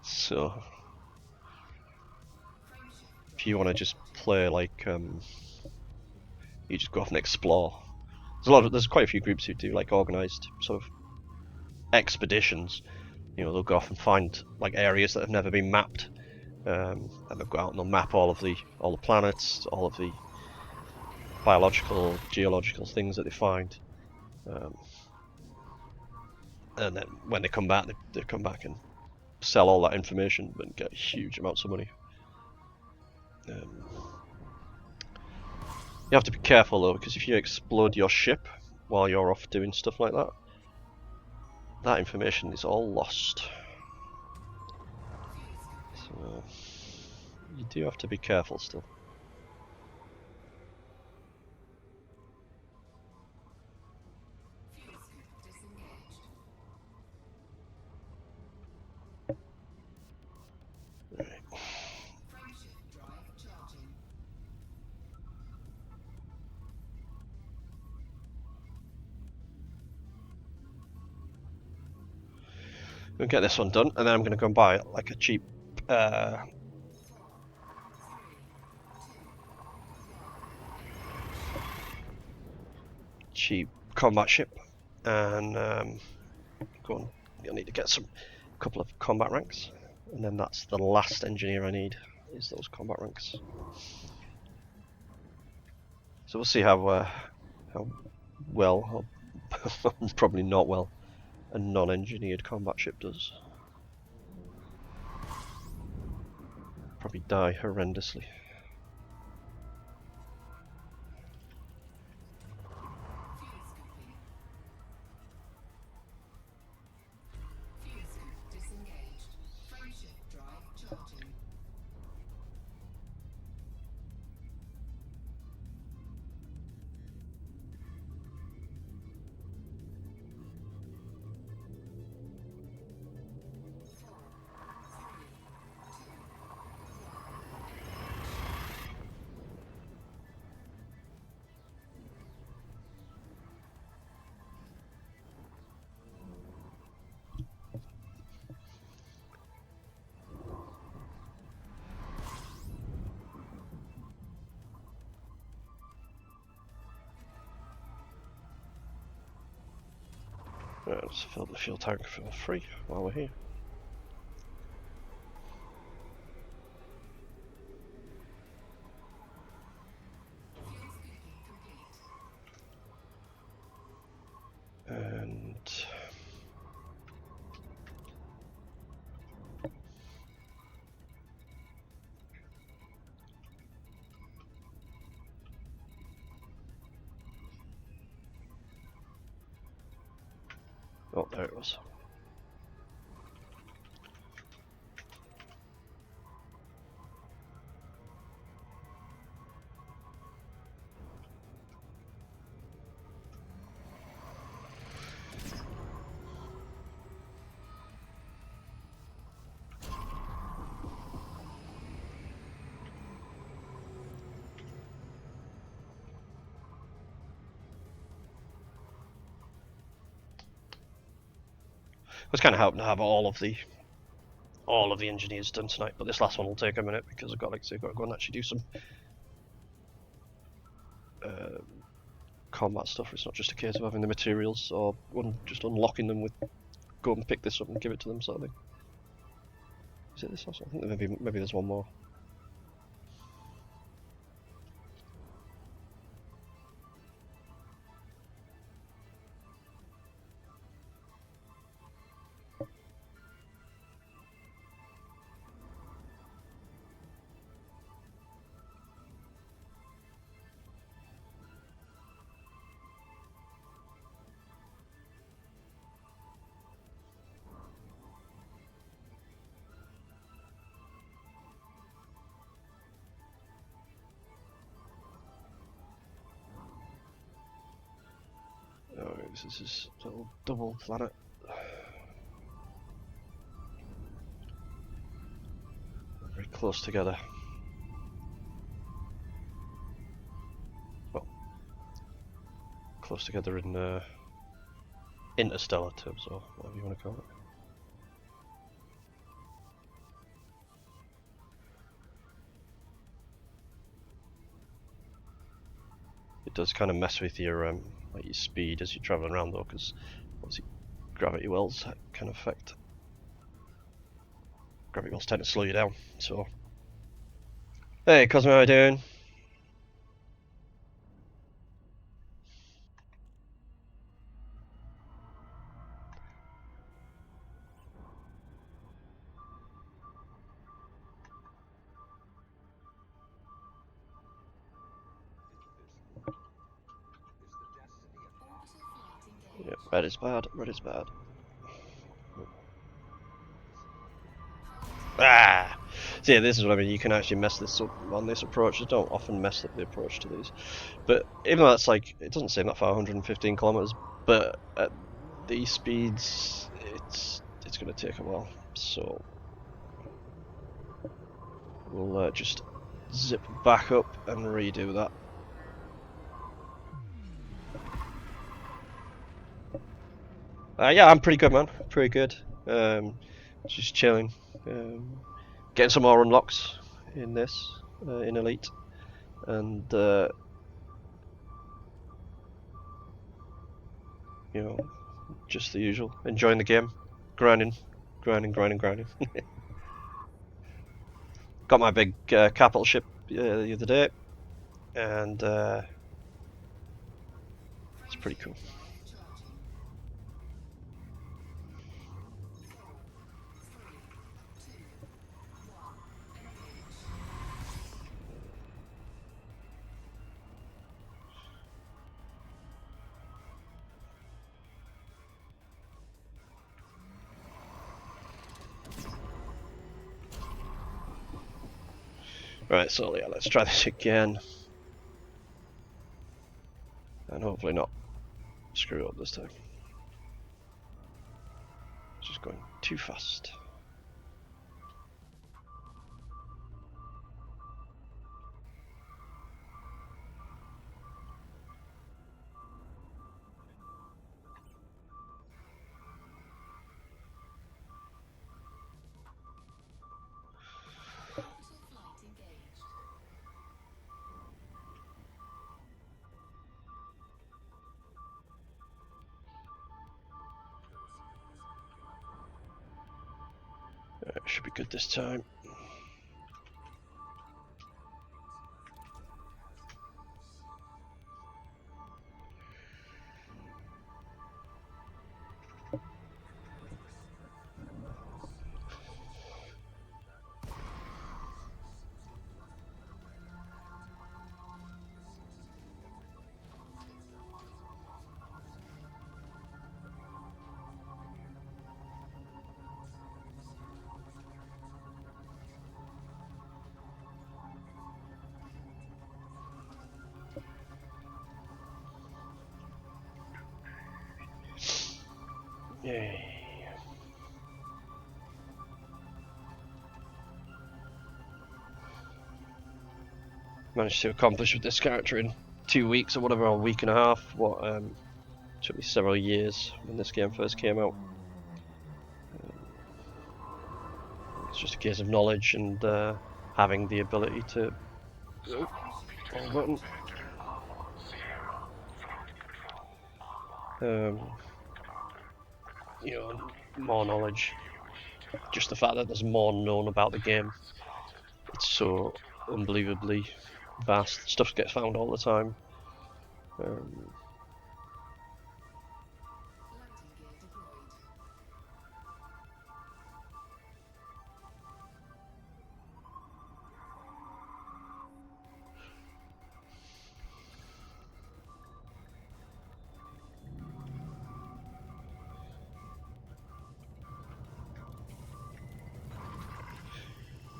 [SPEAKER 13] So if you want to just play like you just go off and explore. There's quite a few groups who do like organised sort of expeditions. You know, they'll go off and find like areas that have never been mapped, and they'll go out and they'll map all the planets, all of the biological, geological things that they find, and then when they come back, they come back and sell all that information and get huge amounts of money. You have to be careful though, because if you explode your ship while you're off doing stuff like that, that information is all lost. So you do have to be careful still. Right. We'll get this one done, and then I'm going to go and buy like a cheap combat ship, and go on. You'll need to get a couple of combat ranks, and then that's the last engineer I need, is those combat ranks. So we'll see how well, or probably not well, a non-engineered combat ship does. Probably die horrendously. Let's fill the fuel tank for free while we're here. And oh, there it was. I was kind of hoping to have all of the engineers done tonight, but this last one will take a minute because I've got, like I say, got to go and actually do some combat stuff. It's not just a case of having the materials or just unlocking them with go and pick this up and give it to them sort of thing. Is it this also? I think maybe there's one more. This is a little double planet. Very close together. Well, close together in interstellar terms, or whatever you want to call it. It does kind of mess with your like your speed as you're travelling around though, because obviously gravity wells can affect. Gravity wells tend to slow you down. So, hey Cosmo, how you doing? Yep, red is bad, red is bad. Ah! So yeah, this is what I mean, you can actually mess this up on this approach. I don't often mess up the approach to these. But even though that's like, it doesn't seem that far, 115 kilometers, but at these speeds, it's going to take a while. So, we'll just zip back up and redo that. Yeah, I'm pretty good, man. Pretty good. Just chilling, getting some more unlocks in this, in Elite, and you know, just the usual, enjoying the game, grinding. Got my big capital ship the other day, and it's pretty cool. Right, so yeah, let's try this again. And hopefully not screw up this time. Just going too fast. Should be good this time. Yay. Managed to accomplish with this character in 2 weeks or whatever, or a week and a half. What took me several years when this game first came out. It's just a case of knowledge and having the ability to. Oh, wrong button. You know, more knowledge. Just the fact that there's more known about the game. It's so unbelievably vast. Stuff gets found all the time.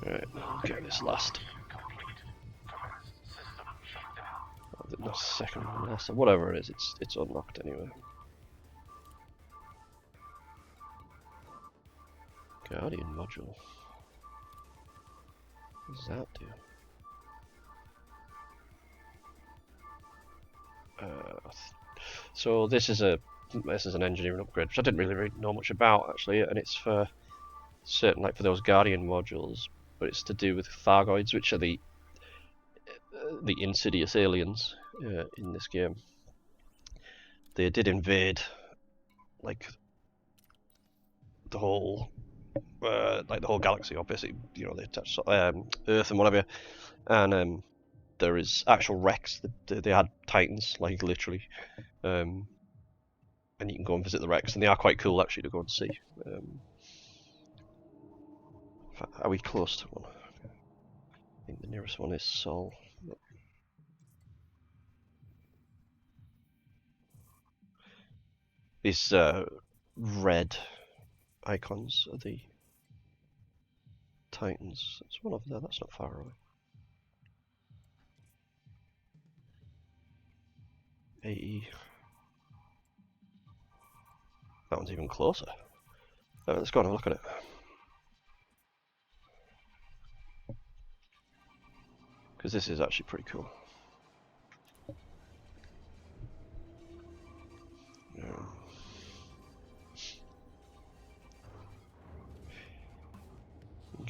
[SPEAKER 13] Right, I'll get this last. The second one, last, whatever it is, it's unlocked anyway. Guardian module. What does that do? So this is an engineering upgrade, which I didn't really know much about actually, and it's for certain, like for those Guardian modules, but it's to do with Thargoids, which are the insidious aliens in this game. They did invade like the whole galaxy, or basically, you know, they touched Earth and whatever, and there is actual wrecks. They had Titans, like literally, and you can go and visit the wrecks, and they are quite cool actually to go and see. Are we close to one? I think the nearest one is Sol. These red icons are the Titans. There's one over there, that's not far away. 80. That one's even closer. Let's go and have a look at it. Because this is actually pretty cool.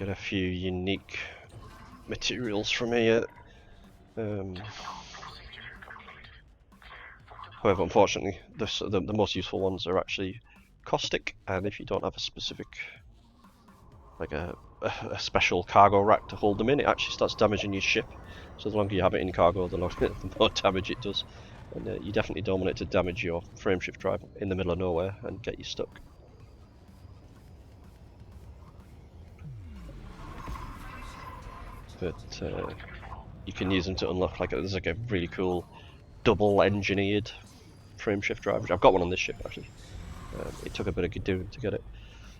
[SPEAKER 13] get a few unique materials from here. However, unfortunately, the most useful ones are actually caustic, and if you don't have a specific, like a special cargo rack to hold them in, it actually starts damaging your ship. So the longer you have it in cargo, the more damage it does. And you definitely don't want it to damage your frameshift drive in the middle of nowhere and get you stuck. But you can use them to unlock, like, there's like a really cool double engineered frameshift drive, which I've got one on this ship actually. It took a bit of doing to get it.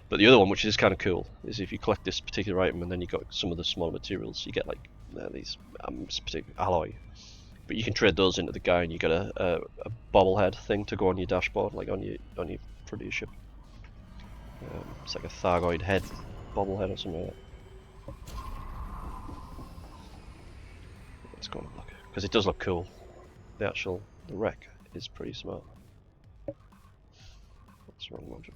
[SPEAKER 13] But the other one, which is kind of cool, is if you collect this particular item and then you got some of the smaller materials, you get like these particular alloy. But you can trade those into the guy, and you get a bobblehead thing to go on your dashboard, like on your front of your ship. It's like a Thargoid head bobblehead or something like that. Let's go and look, because it does look cool. The wreck is pretty smart. That's the wrong module.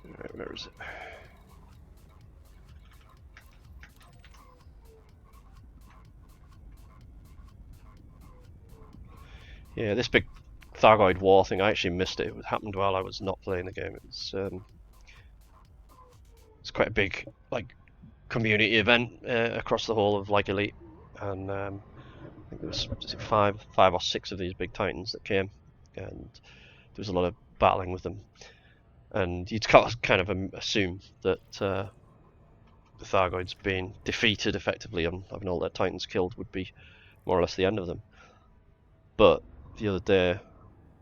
[SPEAKER 13] Alright, where is it? Yeah, this big Thargoid war thing, I actually missed it. It happened while I was not playing the game. It's quite a big, like, community event across the whole of like Elite, and I think there was five or six of these big titans that came, and there was a lot of battling with them, and you'd kind of assume that the Thargoids being defeated effectively and having all their titans killed would be more or less the end of them. But the other day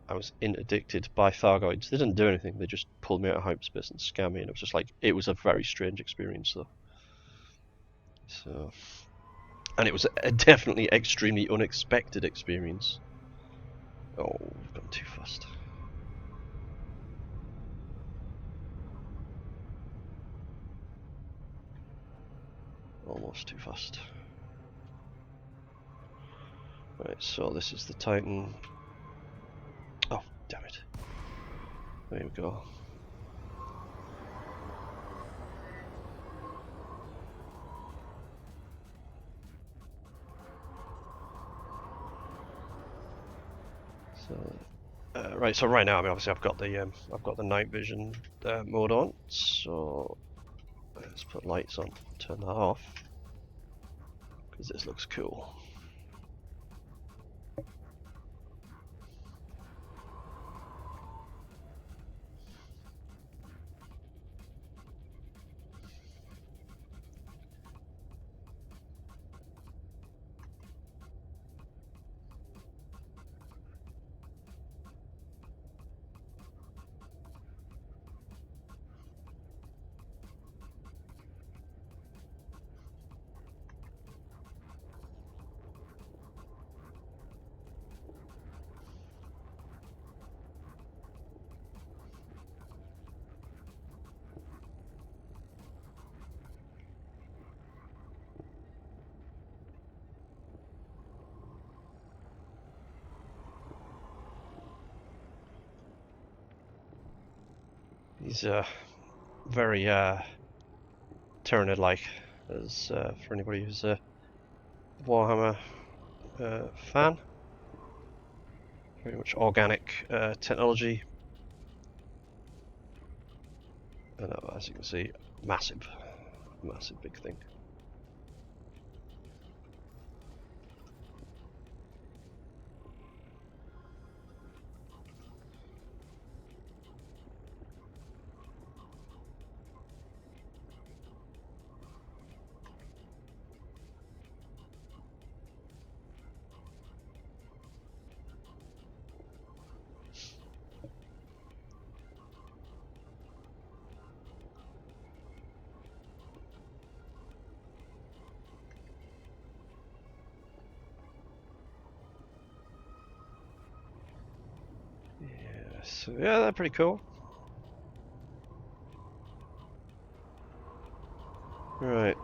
[SPEAKER 13] I was interdicted by Thargoids. They didn't do anything, they just pulled me out of hyperspace and scammed me, and it was just like, it was a very strange experience though. So, and it was a definitely extremely unexpected experience. Oh, we've gone too fast. Almost too fast. Right, so this is the Titan. Oh, damn it. There we go. So, right. So right now, I mean, obviously, I've got the night vision mode on. So let's put lights on. Turn that off because this looks cool. He's very Tyranid-like, as for anybody who's a Warhammer fan. Very much organic technology, and as you can see, massive big thing. So yeah, they're pretty cool. Right.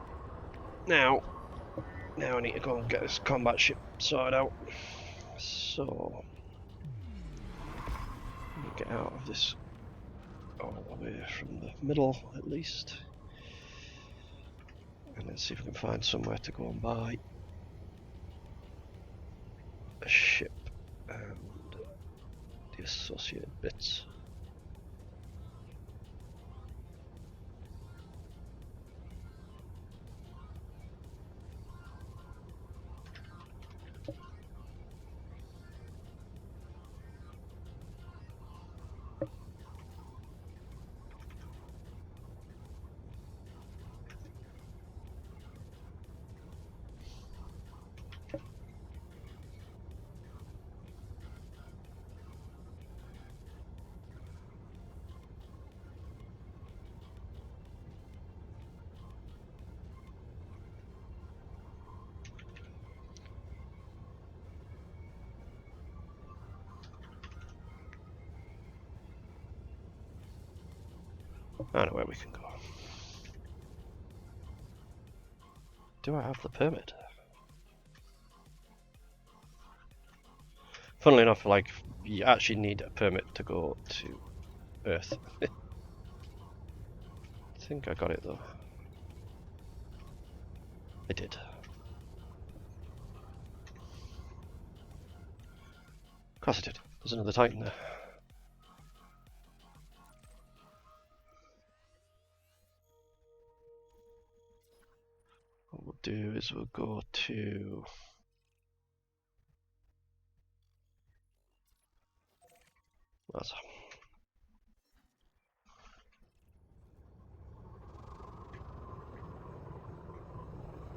[SPEAKER 13] Now I need to go and get this combat ship sorted out. So, let me get out of this all the way from the middle at least. And let's see if we can find somewhere to go and buy a ship and the associated bits. I know where we can go. Do I have the permit? Funnily enough, like, you actually need a permit to go to Earth. I think I got it though. I did. Of course I did. There's another Titan there. What we'll do is we'll go to... That's...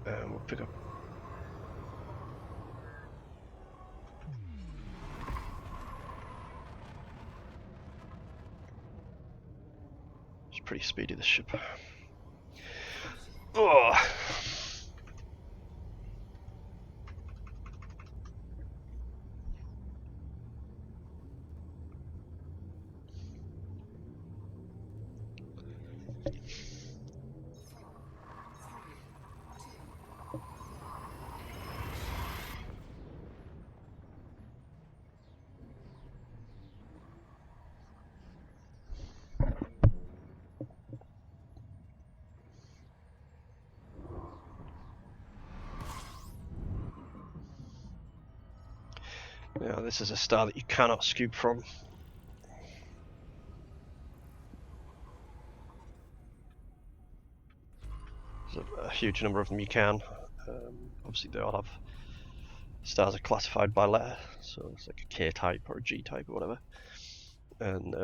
[SPEAKER 13] And we'll pick up... It's pretty speedy, this ship. Oh! Yeah, this is a star that you cannot scoop from. There's a huge number of them you can. Obviously they all have... Stars are classified by letter, so it's like a K type or a G type or whatever. And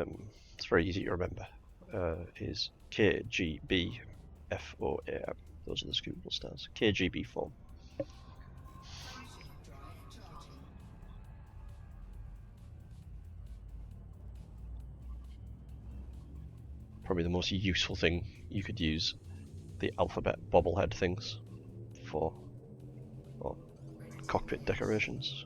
[SPEAKER 13] it's very easy to remember. Is K, G, B, F, O, A, M. Those are the scoopable stars. KGB form. Probably the most useful thing you could use the alphabet bobblehead things for, or cockpit decorations.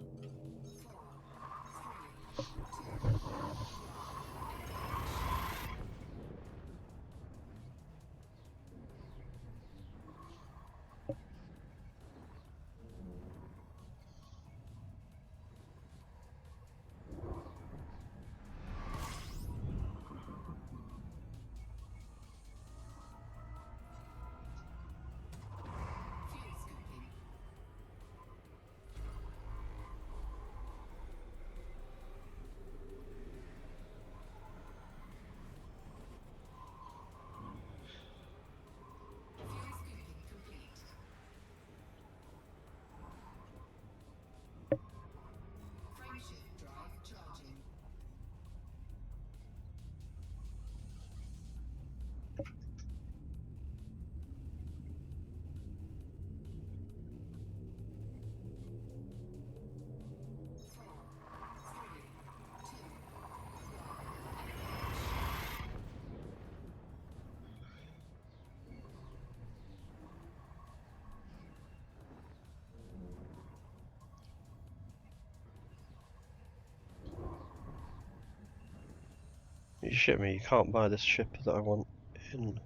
[SPEAKER 13] shit me? You can't buy this ship that I want in.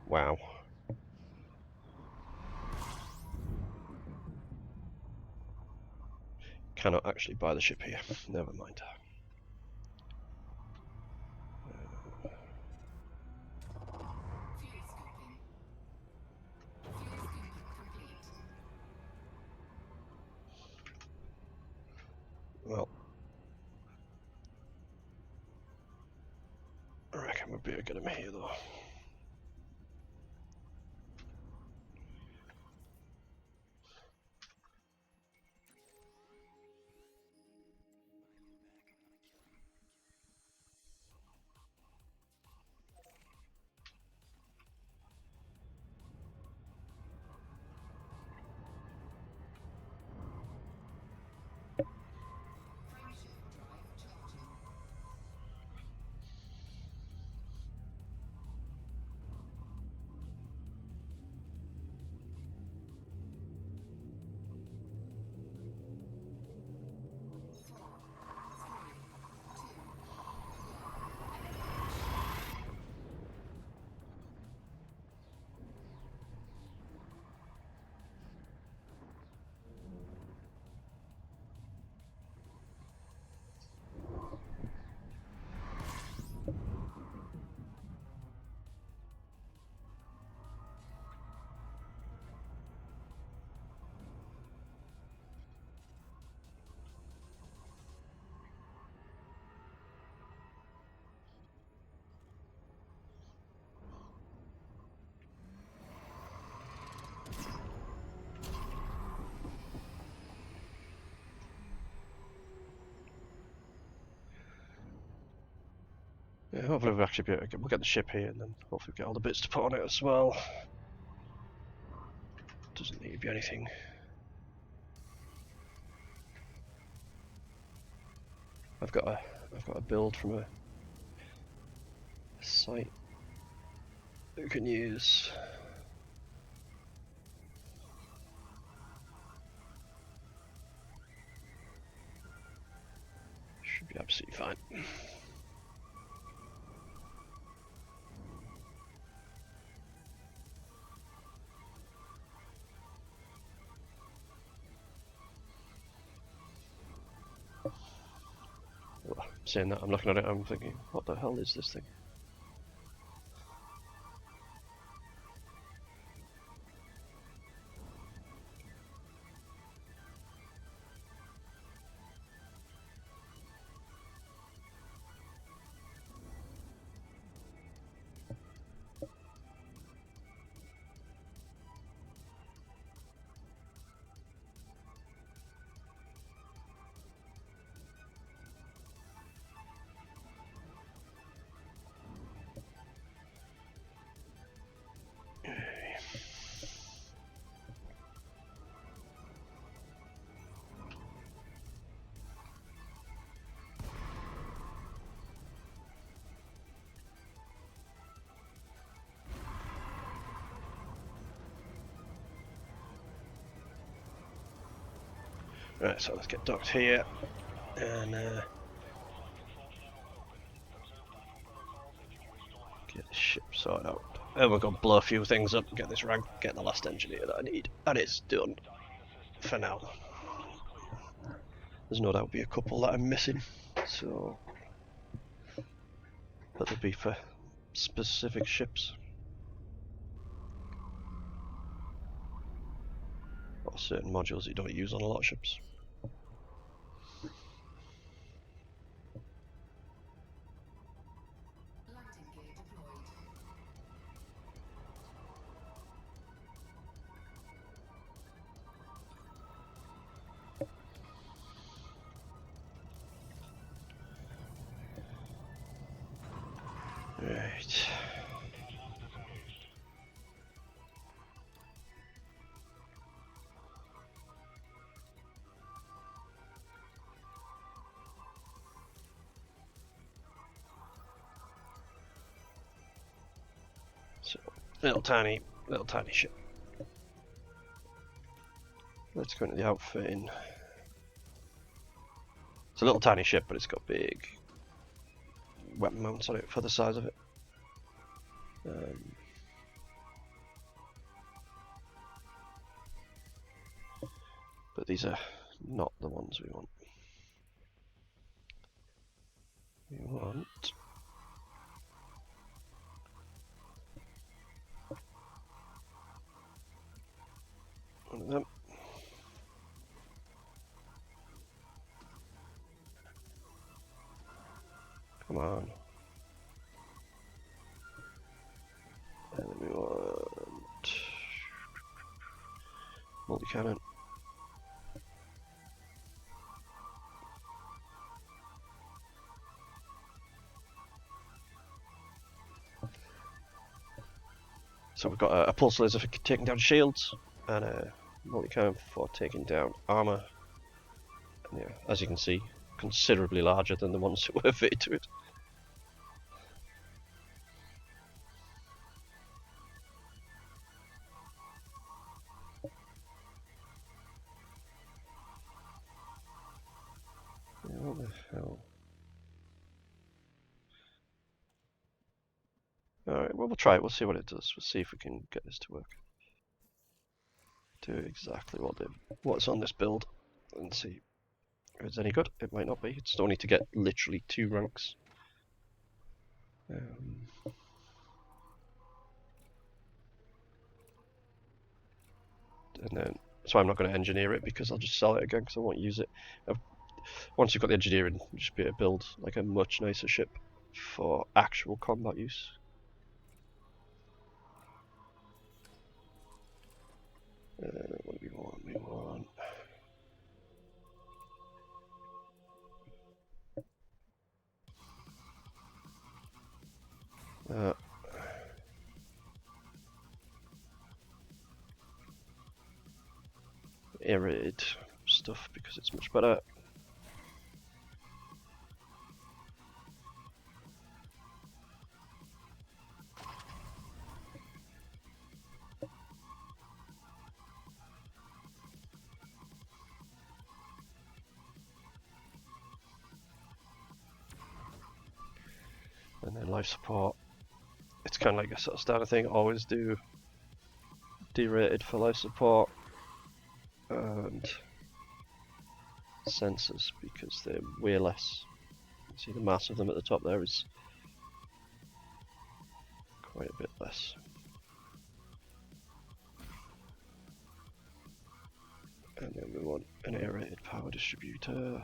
[SPEAKER 13] Wow. Cannot actually buy the ship here. Never mind. Well, I reckon we'd be able to get him here though. Yeah, hopefully we'll actually be able to we'll get the ship here and then hopefully get all the bits to put on it as well. Doesn't need to be anything. I've got a build from a site that we can use. Should be absolutely fine. Saying that, I'm looking at it, I'm thinking, what the hell is this thing? Right, so let's get docked here and get the ship sorted out. And we're gonna blow a few things up and get this rank, get the last engineer that I need. And it's done for now. There's no doubt be a couple that I'm missing, so but they'll be for specific ships or certain modules that you don't use on a lot of ships. Right. So, little tiny ship. Let's go into the outfitting. It's a little tiny ship, but it's got big weapon mounts on it for the size of it. But these are not the ones we want. We want one of them. Come on. And then we want multi-cannon. So we've got a pulse laser for taking down shields, and a multi-cannon for taking down armor. And yeah, as you can see, considerably larger than the ones that were fitted to it. Yeah, what the hell? Alright, well, we'll try it. We'll see what it does. We'll see if we can get this to work. Do exactly what's on this build and see if it's any good. It might not be. It's only to get literally 2 ranks. And then, so I'm not going to engineer it because I'll just sell it again because I won't use it. Once you've got the engineering, you should be able to build like a much nicer ship for actual combat use. What do we want? We want aerated stuff because it's much better. And then life support. It's kind of like a sort of standard thing. Always do derated for life support and sensors because they're way less. You see the mass of them at the top there is quite a bit less. And then we want an aerated power distributor.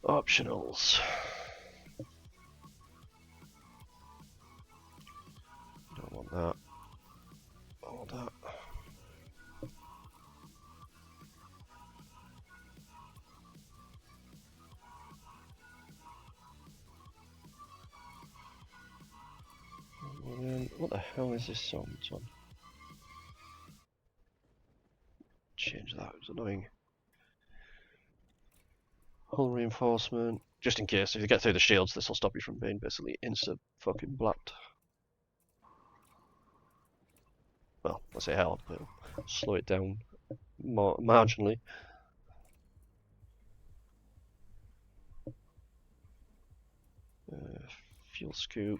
[SPEAKER 13] Optionals. Don't want that. All that. And then, what the hell is this song on? Change that, it was annoying. Hull reinforcement, just in case if you get through the shields, this will stop you from being basically insta fucking blapped. Well, I say hell, but it'll slow it down more marginally. Fuel scoop,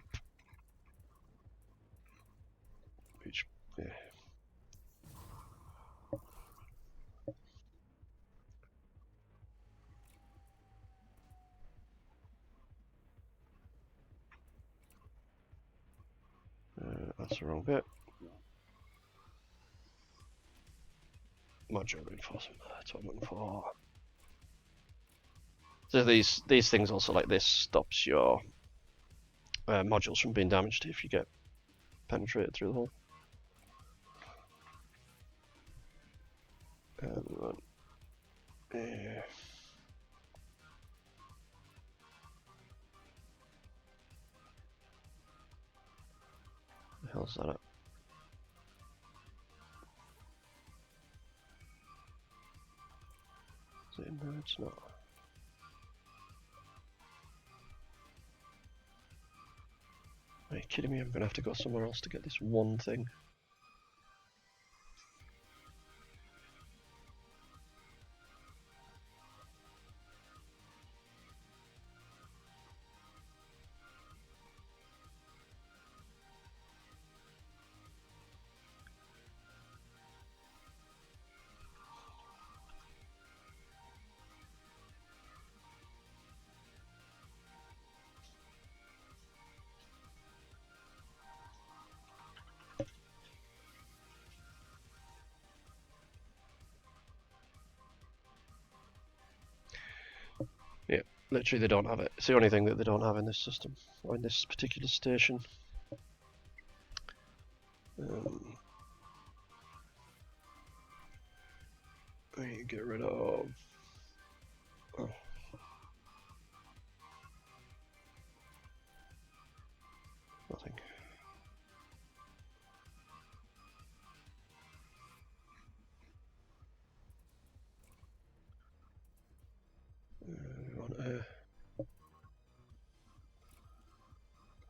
[SPEAKER 13] which yeah. That's the wrong bit. Modular reinforcement, that's what I'm looking for. So these things also, like this, stops your modules from being damaged if you get penetrated through the hull. Yeah. The hell's that at? Is it in there? It's not. Right. kidding me? I'm gonna have to go somewhere else to get this one thing. Yeah, literally they don't have it. It's the only thing that they don't have in this system, or in this particular station. I need to get rid of... Oh. Nothing. We want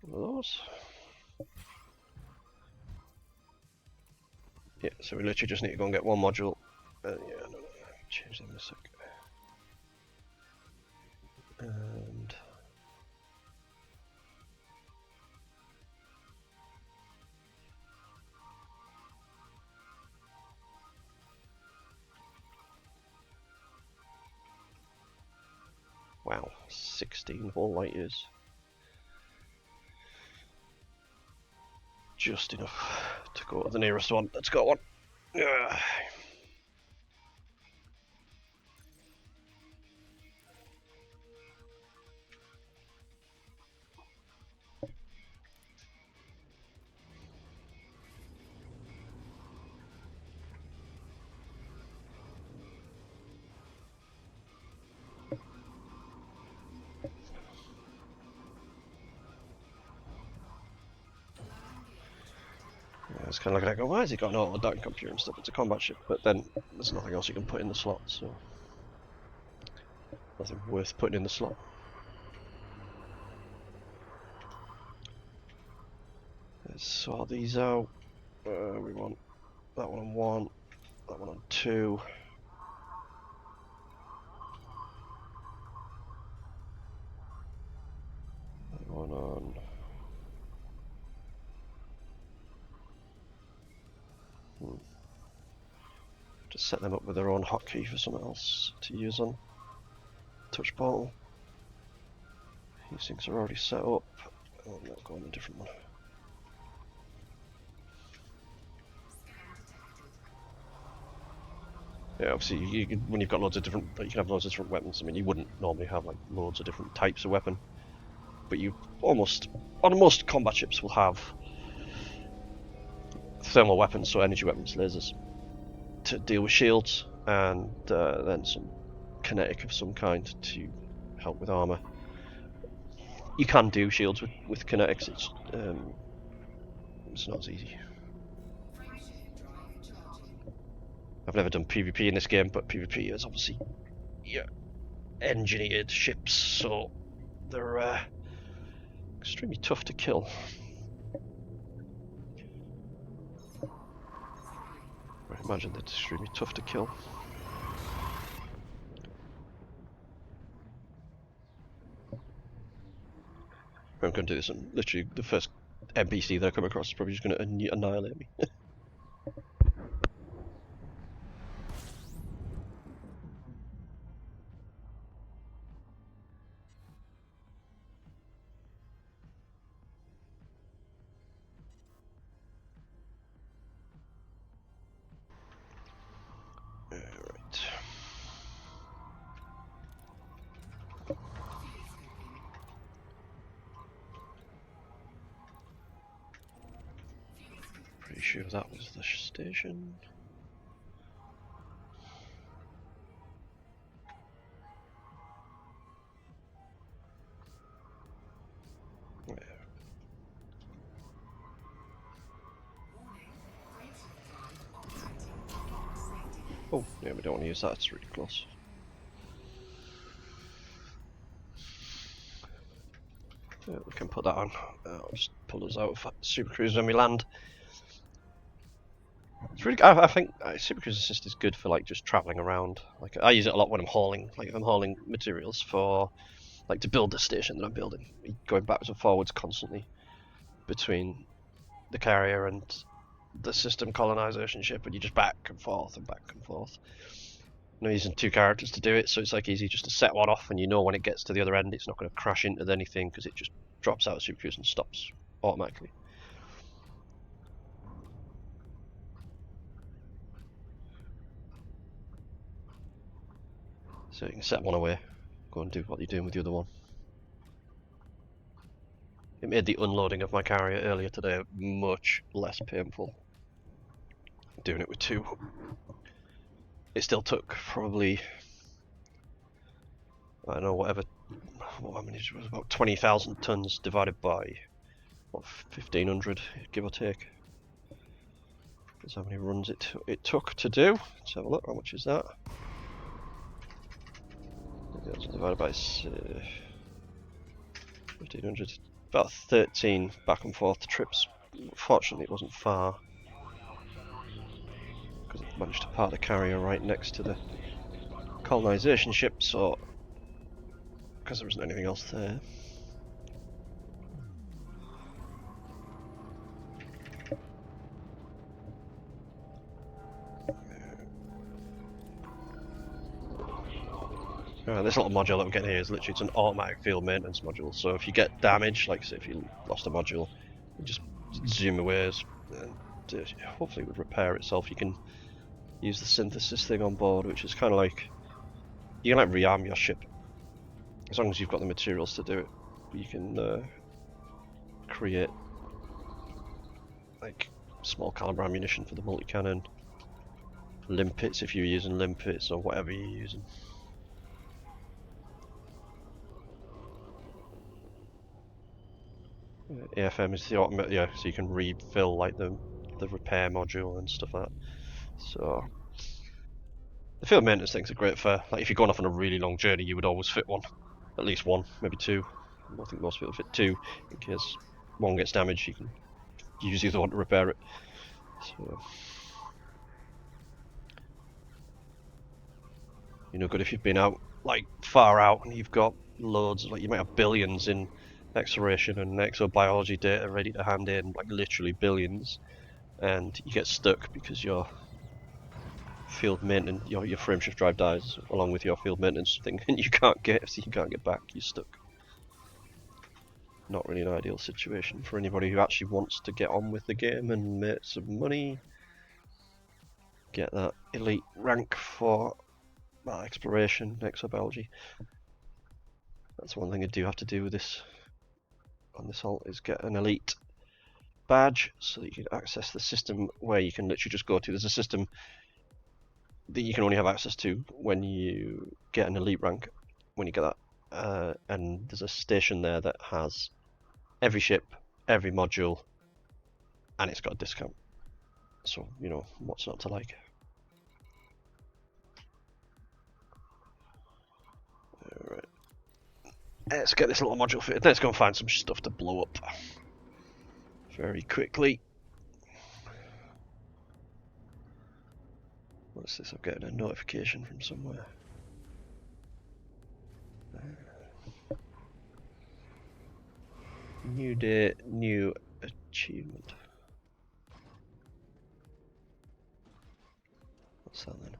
[SPEAKER 13] one of those. Yeah, so we literally just need to go and get one module. Yeah, no, change them in a sec. And wow, 16 whole light years. Just enough to go to the nearest one that's got one. Yeah. I was kind of looking at it, why has he got an auto down computer and stuff? It's a combat ship, but then there's nothing else you can put in the slot, so nothing worth putting in the slot. Let's sort these out. We want that one on 1, that one on 2. That one on... Just set them up with their own hotkey for something else to use on touch portal. These things are already set up. Oh, no, go on a different one. Yeah, obviously, you can, when you've got loads of different, you can have loads of different weapons. I mean, you wouldn't normally have like loads of different types of weapon, but you almost, on most combat ships, will have thermal weapons, so energy weapons, lasers, to deal with shields, and then some kinetic of some kind to help with armor. You can do shields with kinetics. It's not as easy. I've never done PvP in this game, but PvP is obviously engineered ships, so they're extremely tough to kill. I imagine they're extremely tough to kill. I'm going to do this, and literally the first NPC that I come across is probably just going to annihilate me. Pretty sure that was the station. Oh, yeah, we don't want to use that, it's really close. Yeah, we can put that on. I'll just pull us out of Super Cruiser when we land. It's really. I think Super Cruiser Assist is good for like just traveling around. Like I use it a lot when I'm hauling. Like if I'm hauling materials for, like to build the station that I'm building, going backwards and forwards constantly between the carrier and the system colonization ship, and you just back and forth and back and forth. I'm using 2 characters to do it, so it's like easy just to set one off, and you know when it gets to the other end, it's not going to crash into anything because it just drops out of Super Cruise and stops automatically. So you can set one away, go and do what you're doing with the other one. It made the unloading of my carrier earlier today much less painful. Doing it with 2. It still took probably, I don't know, whatever, how many it was, about 20,000 tons divided by, what, 1,500, give or take. That's how many runs it took to do. Let's have a look, how much is that? That's divided by 1,500, about 13 back and forth trips. Fortunately it wasn't far, because I managed to park the carrier right next to the colonization ship, so because there wasn't anything else there. This little module that we're getting here is literally, it's an automatic field maintenance module, so if you get damage, like say if you lost a module, you just zoom away and hopefully it would repair itself. You can use the synthesis thing on board, which is kind of like, you can like rearm your ship, as long as you've got the materials to do it. You can create like small caliber ammunition for the multi-cannon, limpets if you're using limpets or whatever you're using. AFM is the automatic, yeah, so you can refill like the repair module and stuff like that. So the field maintenance things are great for, like if you're going off on a really long journey, you would always fit one, at least one, maybe 2. I think most people fit 2 in case one gets damaged. You can use the other one to repair it. So you know, good if you've been out like far out and you've got loads, like you might have billions in exploration and exobiology data ready to hand in, like literally billions, and you get stuck because your field maintenance, your frameshift drive dies along with your field maintenance thing, and you can't get back. You're stuck. Not really an ideal situation for anybody who actually wants to get on with the game and make some money, get that elite rank for exploration, exobiology. That's one thing I do have to do with this on this alt, is get an elite badge so that you can access the system where you can literally just go to. There's a system that you can only have access to when you get an elite rank, when you get that, and there's a station there that has every ship, every module, and it's got a discount. So, you know, what's not to like? Alright. Let's get this little module fitted. Let's go and find some stuff to blow up very quickly. What's this? I'm getting a notification from somewhere. New day, new achievement. What's that then?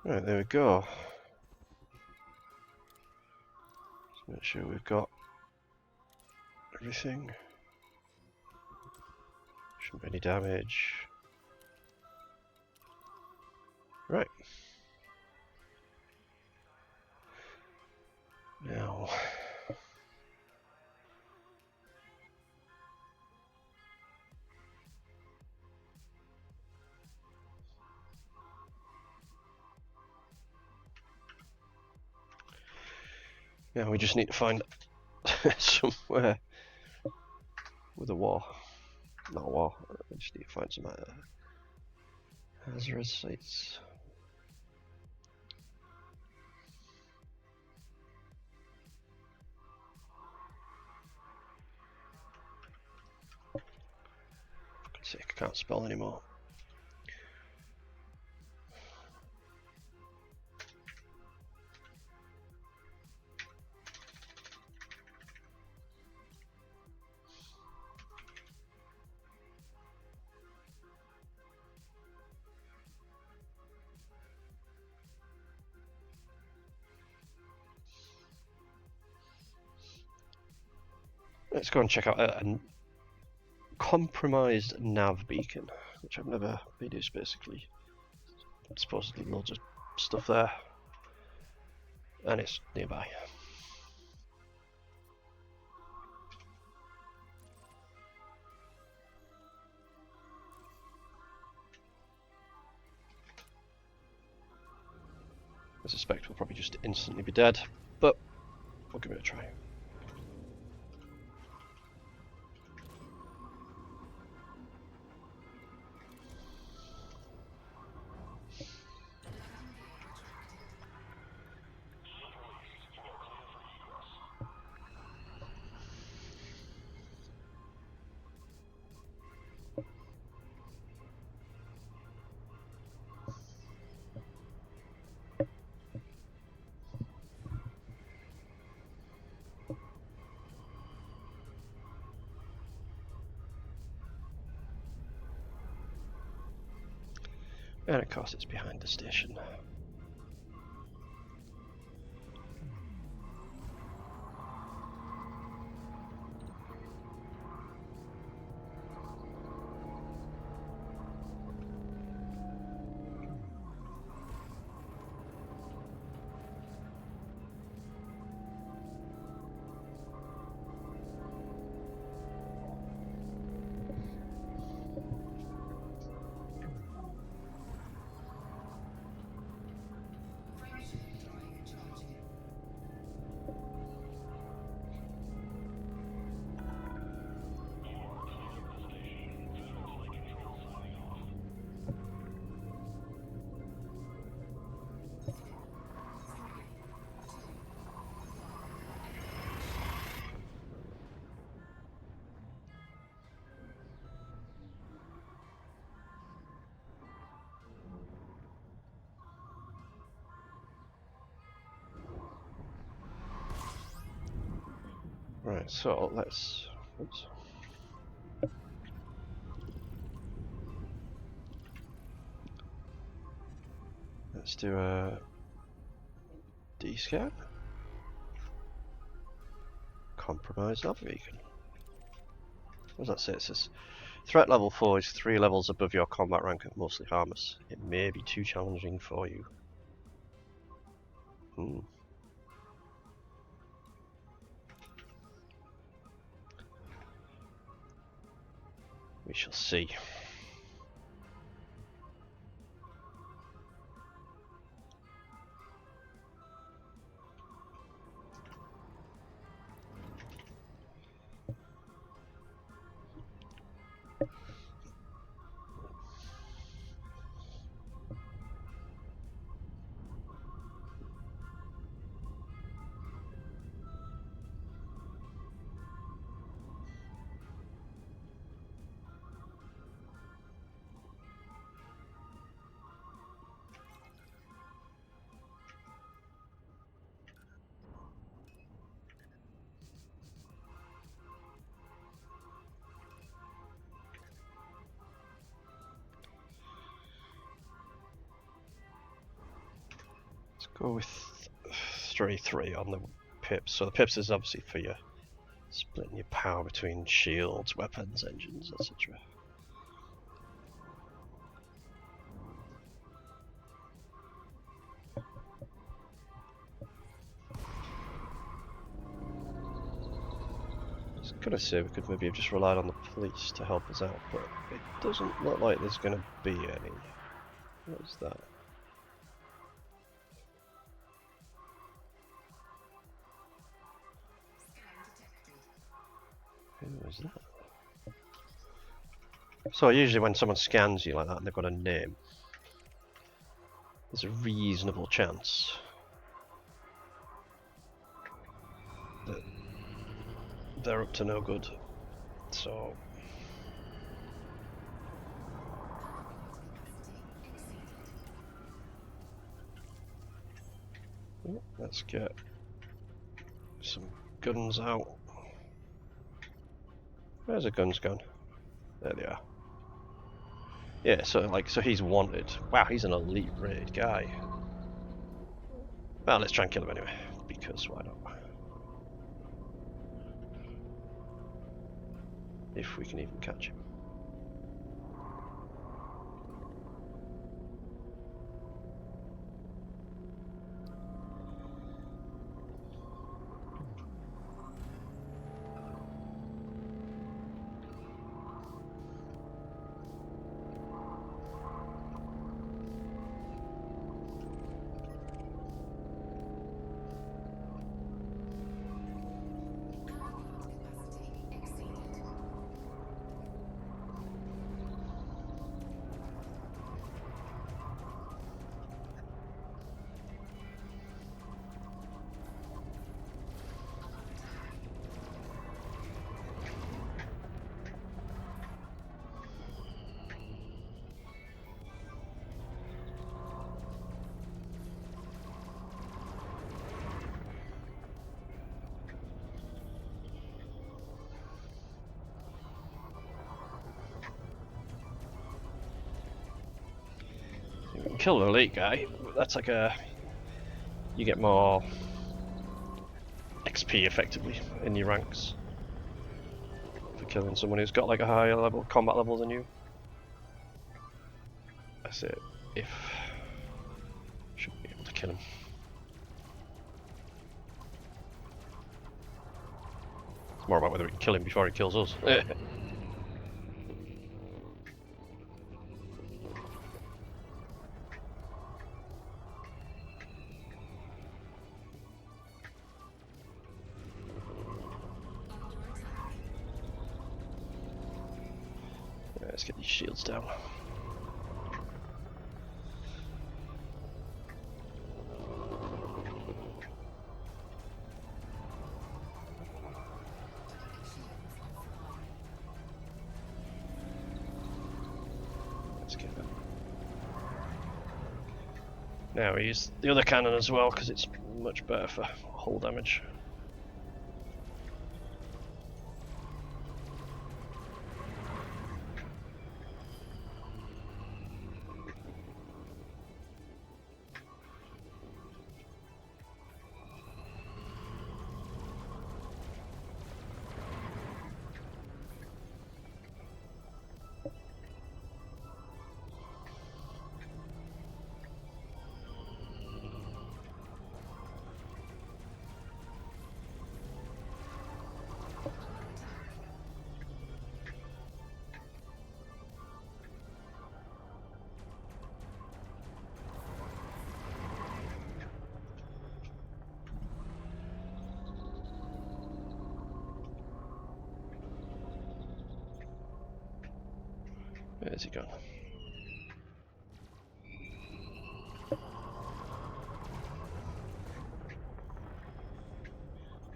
[SPEAKER 13] Right, there we go. Let's make sure we've got everything. Shouldn't be any damage. Right. Now, Yeah, we just need to find somewhere with a war. Not a war. We just need to find some hazardous sites. For God's sake, I can't spell anymore. Let's go and check out a compromised nav beacon, which I've never been used. Basically, supposedly loads of stuff there, and it's nearby. I suspect we'll probably just instantly be dead, but we'll give it a try. And of course it's behind the station. Right, so let's do a D-scan. Compromise nav beacon. What does that say? It says threat level 4 is 3 levels above your combat rank and mostly harmless. It may be too challenging for you. We shall see. Let's go with 3-3 on the pips. So the pips is obviously for your splitting your power between shields, weapons, engines, etc. I was gonna say we could maybe have just relied on the police to help us out, but it doesn't look like there's gonna be any. What is that? Who is that? So usually when someone scans you like that and they've got a name, there's a reasonable chance that they're up to no good. So let's get some guns out. Where's the guns gone? There they are. Yeah, so he's wanted. Wow, he's an elite rated guy. Well, let's try and kill him anyway, because why not? If we can even catch him. You can kill an elite guy, but that's like a... You get more XP effectively in your ranks for killing someone who's got like a higher level combat level than you. That's it. If should be able to kill him. It's more about whether we can kill him before he kills us. Let's get these shields down. Let's get that. Now we use the other cannon as well because it's much better for hull damage. Where's he gone?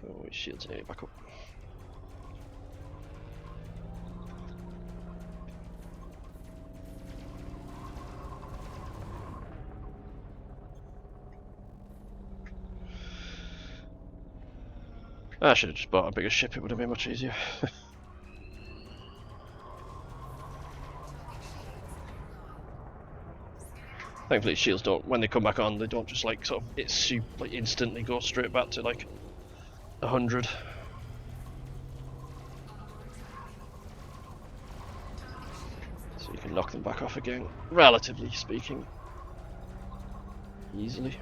[SPEAKER 13] Oh, his shield's nearly back up. I should have just bought a bigger ship, it would have been much easier. Thankfully shields don't, when they come back on, they don't just like sort of, it's like instantly go straight back to like 100. So you can knock them back off again, relatively speaking, easily.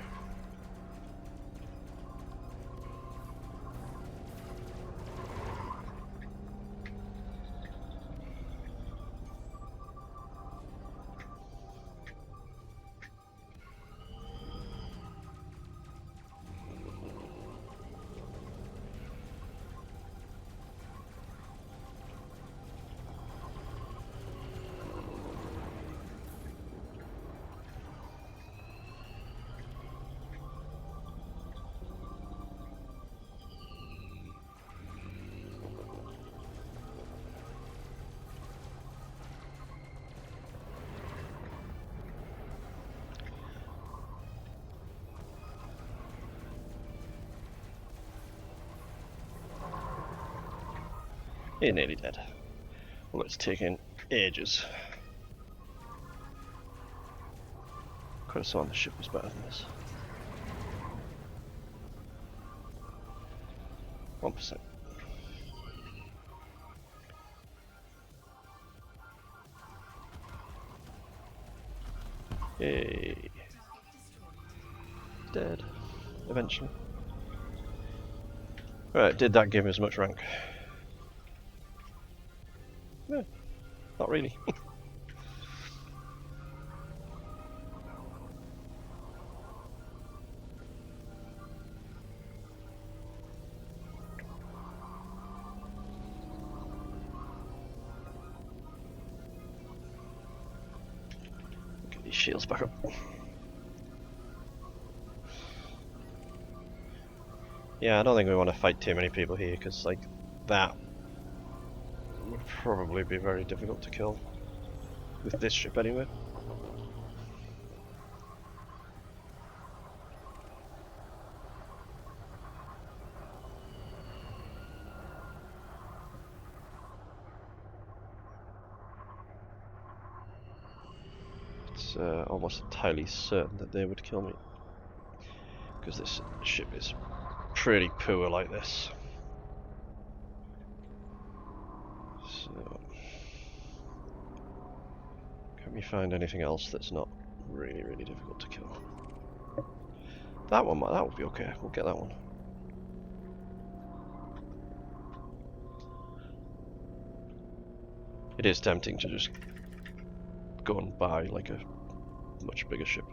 [SPEAKER 13] You're nearly dead. Well, it's taking ages. Could have sworn the ship was better than this. 1%. Yay. Dead. Eventually. Right, did that give me as much rank? Yeah, not really. Get these shields back up. Yeah, I don't think we want to fight too many people here, because like that would probably be very difficult to kill with this ship anyway. It's almost entirely certain that they would kill me, because this ship is pretty poor like this. So, can we find anything else that's not really difficult to kill? That one, that would be okay. We'll get that one. It is tempting to just go and buy like a much bigger ship.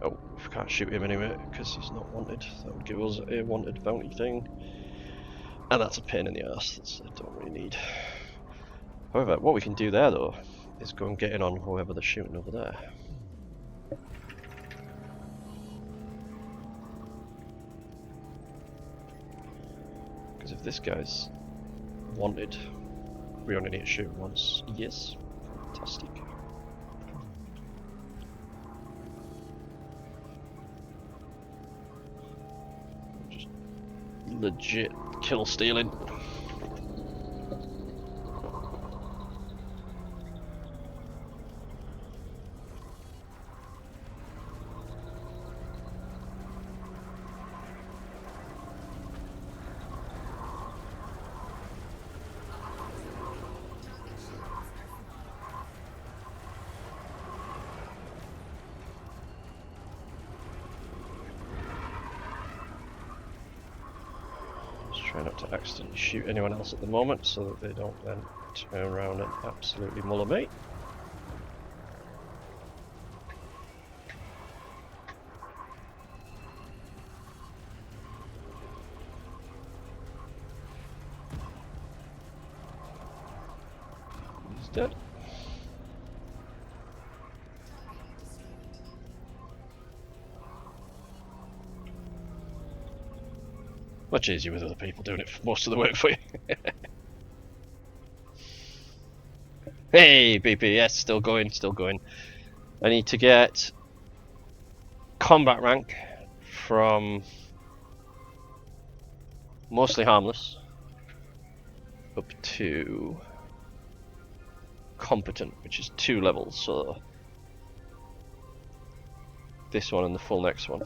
[SPEAKER 13] Oh, we can't shoot him anyway because he's not wanted. That would give us a wanted bounty thing. And that's a pain in the ass that I don't really need. However, what we can do there though is go and get in on whoever they're shooting over there. Because if this guy's wanted, we only need to shoot him once. Yes, fantastic. Just legit kill stealing. Try not to accidentally shoot anyone else at the moment so that they don't then turn around and absolutely muller me. He's dead. Much easier with other people doing it for most of the work for you. Hey, BP, yes, still going, still going. I need to get combat rank from mostly harmless up to competent, which is 2 levels, so this one and the full next one.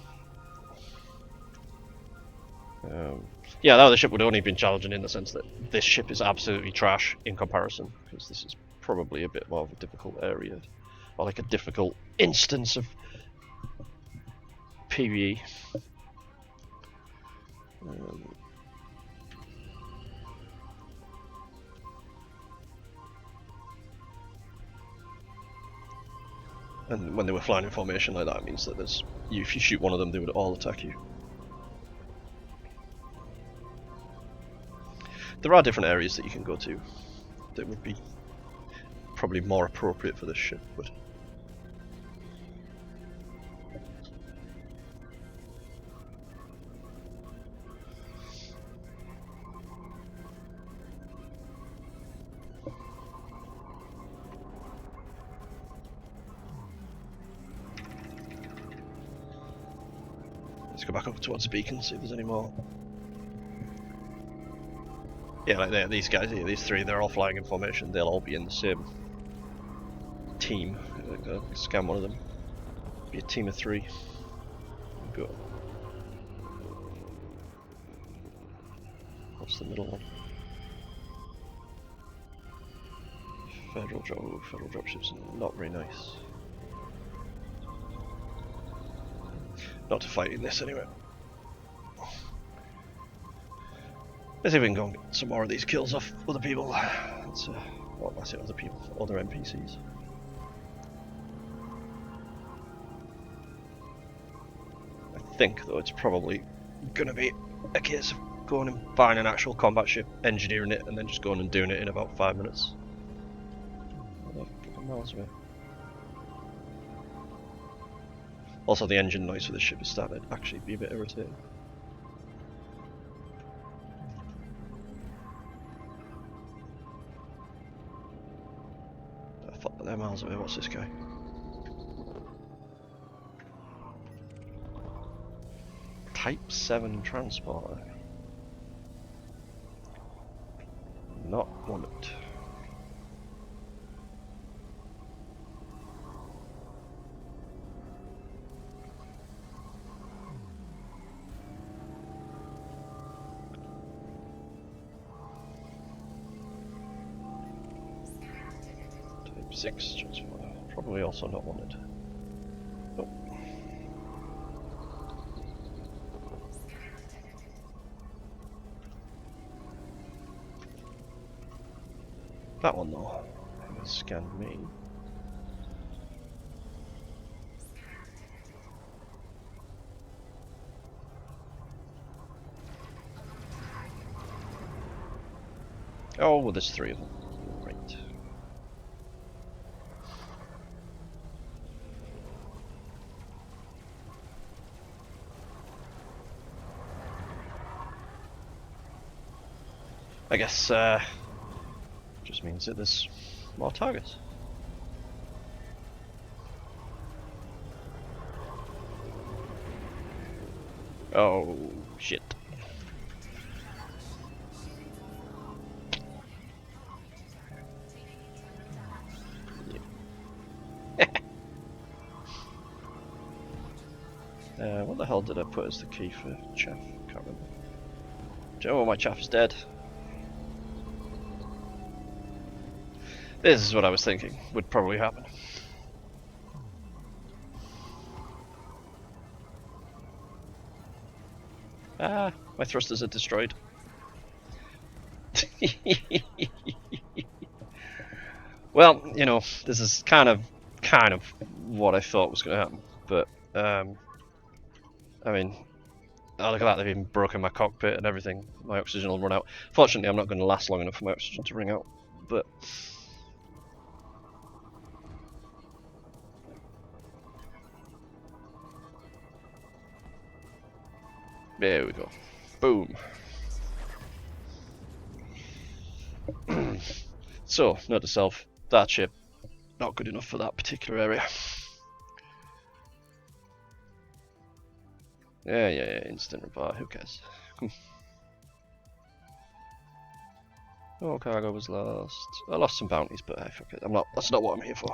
[SPEAKER 13] Yeah, that other ship would only have been challenging in the sense that this ship is absolutely trash in comparison, because this is probably a bit more of a difficult area, or like a difficult instance of PvE. And when they were flying in formation like that, it means that there's if you shoot one of them, they would all attack you. There are different areas that you can go to that would be probably more appropriate for this ship, but Let's go back up towards the beacon, see if there's any more. Yeah, like these guys here, these three, they're all flying in formation. They'll all be in the same team. Scan one of them. Be a team of 3. Go. What's the middle one? Federal dropships, not very nice. Not to fight in this anyway. Let's see if we can go and get some more of these kills off other people. Well, I say other people, other NPCs. I think, though, it's probably going to be a case of going and buying an actual combat ship, engineering it, and then just going and doing it in about 5 minutes. Miles away. Also, the engine noise for the ship is starting to actually be a bit irritating. I thought they're miles away. What's this guy? Type 7 transporter. Not wanted. Type 6 transporter. Probably also not wanted. Oh. That one though, has scanned me. Oh, well, there's 3 of them. Right. I guess, just means that there's more targets. Oh, shit. What the hell did I put as the key for chaff? Can't remember. Do you know what, my chaff is dead? This is what I was thinking would probably happen. Ah, my thrusters are destroyed. Well, you know, this is kind of what I thought was going to happen, but I mean, oh, look at that, they've even broken my cockpit and everything. My oxygen will run out. Fortunately, I'm not going to last long enough for my oxygen to ring out, but there we go. Boom. So, note to self, that ship, not good enough for that particular area. Yeah, instant repair, who cares? Oh, cargo was lost. I lost some bounties, but hey, fuck it. That's not what I'm here for.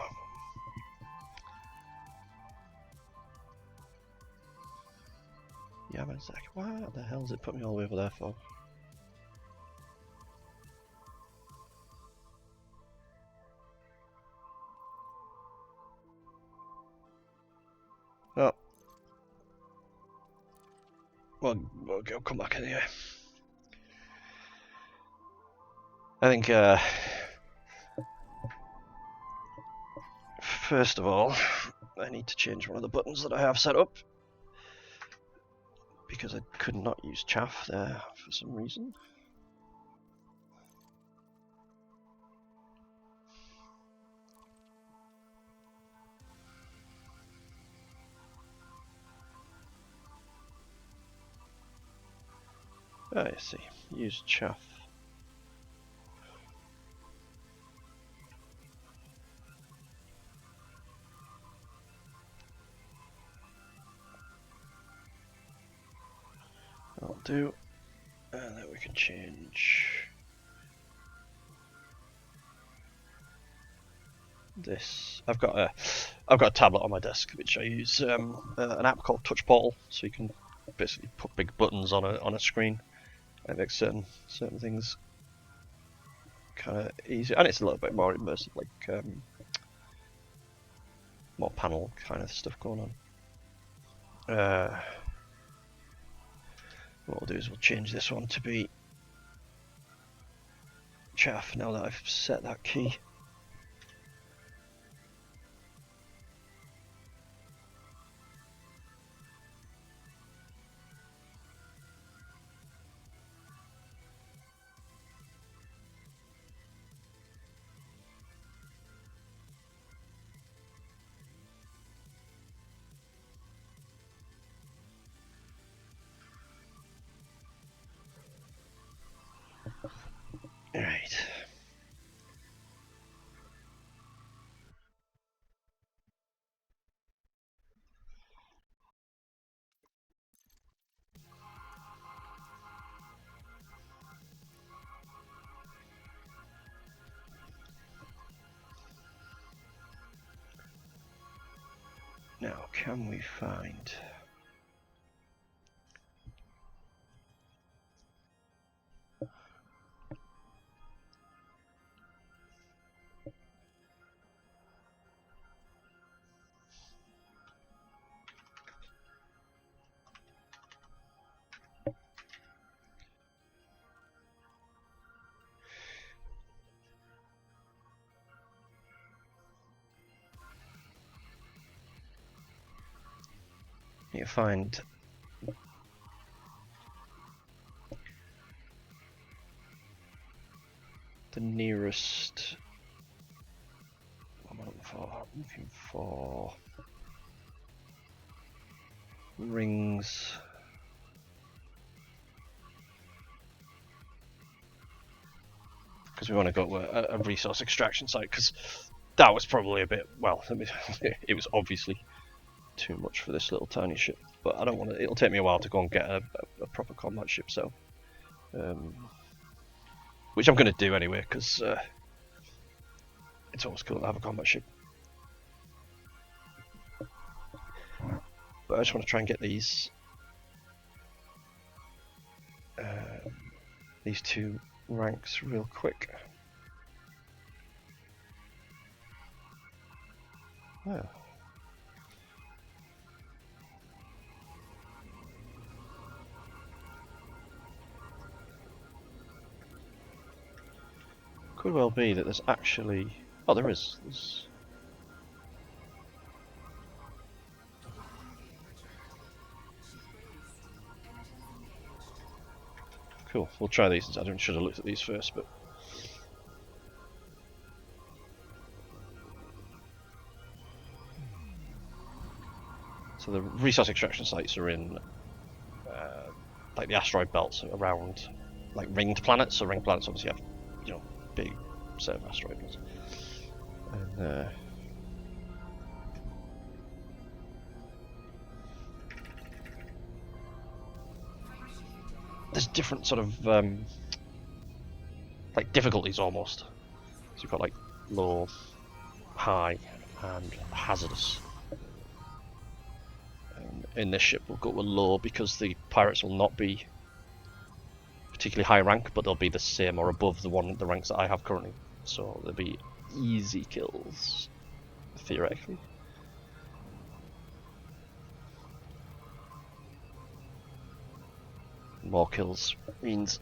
[SPEAKER 13] Yeah, but it's like, what the hell does it put me all the way over there for? Oh. Well, we'll come back anyway. I think, first of all, I need to change one of the buttons that I have set up, because I could not use chaff there for some reason. I see. Use chaff. do. And then we can change this. I've got a tablet on my desk which I use an app called Touch Portal, so you can basically put big buttons on a screen and make certain things kind of easier, and it's a little bit more immersive, like more panel kind of stuff going on. What we'll do is we'll change this one to be chaff now that I've set that key. Alright. Now, can we find... You find the nearest. What am I looking for? I'm looking for rings. Because we want to go to a resource extraction site, because that was probably a bit, well, it was obviously too much for this little tiny ship, but I don't want to, it'll take me a while to go and get a proper combat ship, so which I'm going to do anyway, because it's always cool to have a combat ship. But I just want to try and get these two ranks real quick. Oh. Could well be that there's actually... Oh, there is. There's... Cool, we'll try these. I should have looked at these first, but... So the resource extraction sites are in like the asteroid belts around like ringed planets. So ringed planets obviously have, you know, big set of asteroid belts. And there's different sort of like difficulties almost. So you've got like low, high, and hazardous. In this ship we'll go with low because the pirates will not be particularly high rank, but they'll be the same or above the ranks that I have currently. So they'll be easy kills, theoretically. More kills means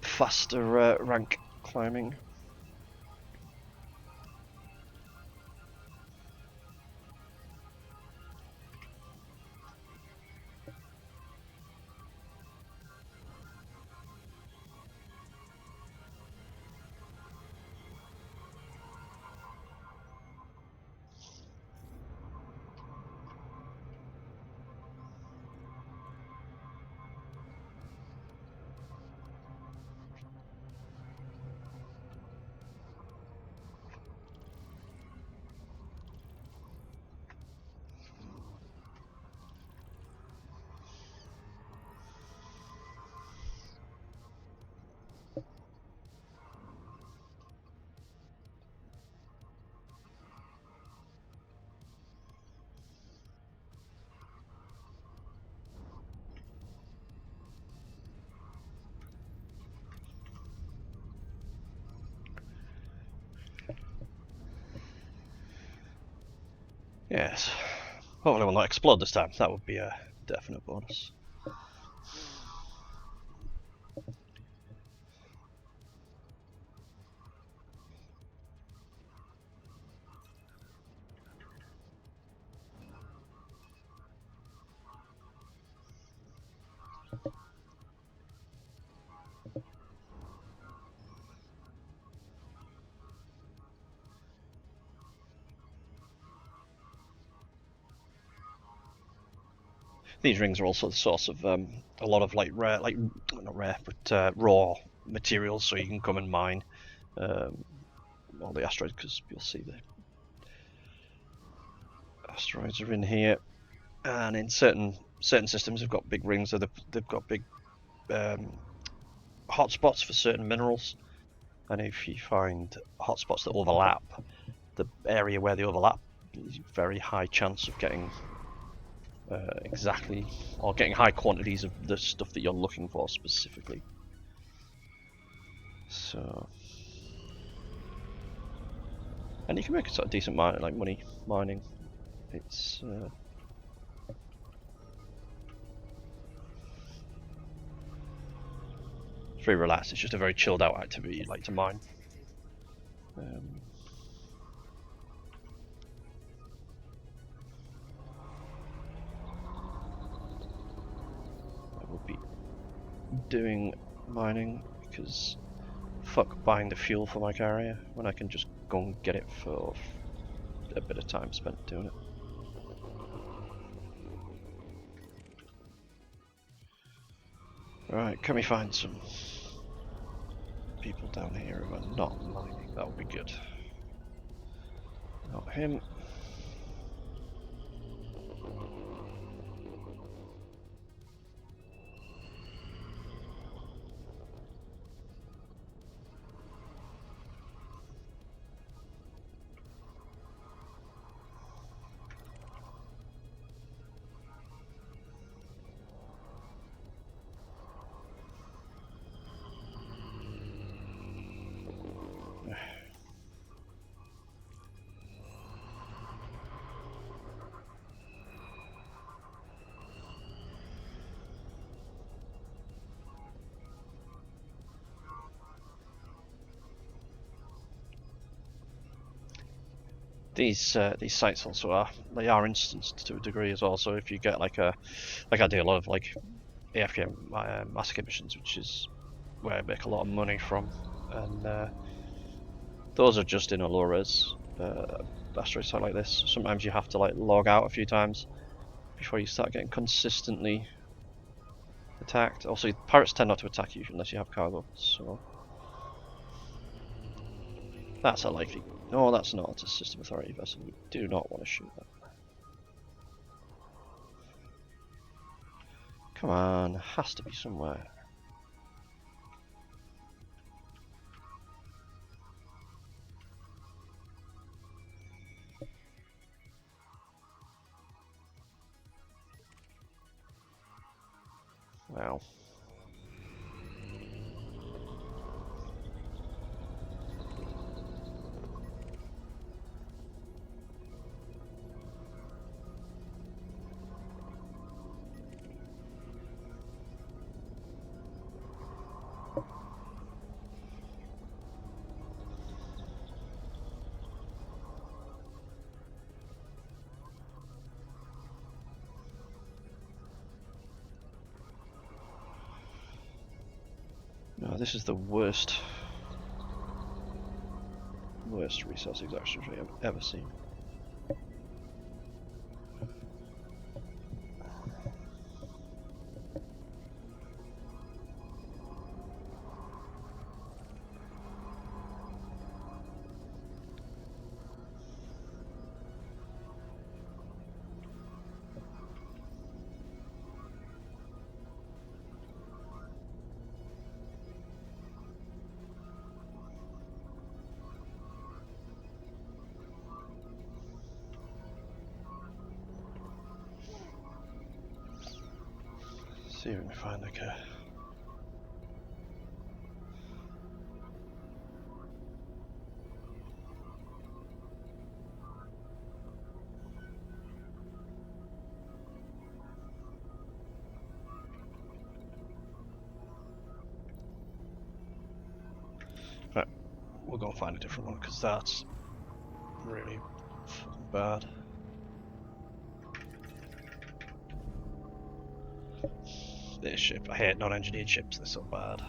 [SPEAKER 13] faster rank climbing. Yes. Hopefully we'll not explode this time. That would be a definite bonus. These rings are also the source of a lot of like rare, like not rare, but raw materials, so you can come and mine all the asteroids, because you'll see the asteroids are in here, and in certain systems they've got big rings, so they've got big hotspots for certain minerals, and if you find hotspots that overlap, the area where they overlap, there's a very high chance of getting exactly, or getting high quantities of the stuff that you're looking for specifically. So, and you can make a sort of decent money mining. It's very relaxed. It's just a very chilled out activity you like to mine. I will be doing mining because fuck buying the fuel for my carrier when I can just go and get it for a bit of time spent doing it. Right, can we find some people down here who are not mining? That would be good. Not him. These sites also are instanced to a degree as well. So if you get like I do a lot of like AFK massacre missions, which is where I make a lot of money from, and those are just in a low res asteroid site like this. Sometimes you have to like log out a few times before you start getting consistently attacked. Also, pirates tend not to attack you unless you have cargo, so that's a likely. No, that's not. It's a system authority vessel. We do not want to shoot that. Come on, has to be somewhere. Wow. No, this is the worst resource extraction I've ever seen. See if we can find like a we'll go and find a different one because that's really fucking bad. This ship, I hate non-engineered ships, they're so bad.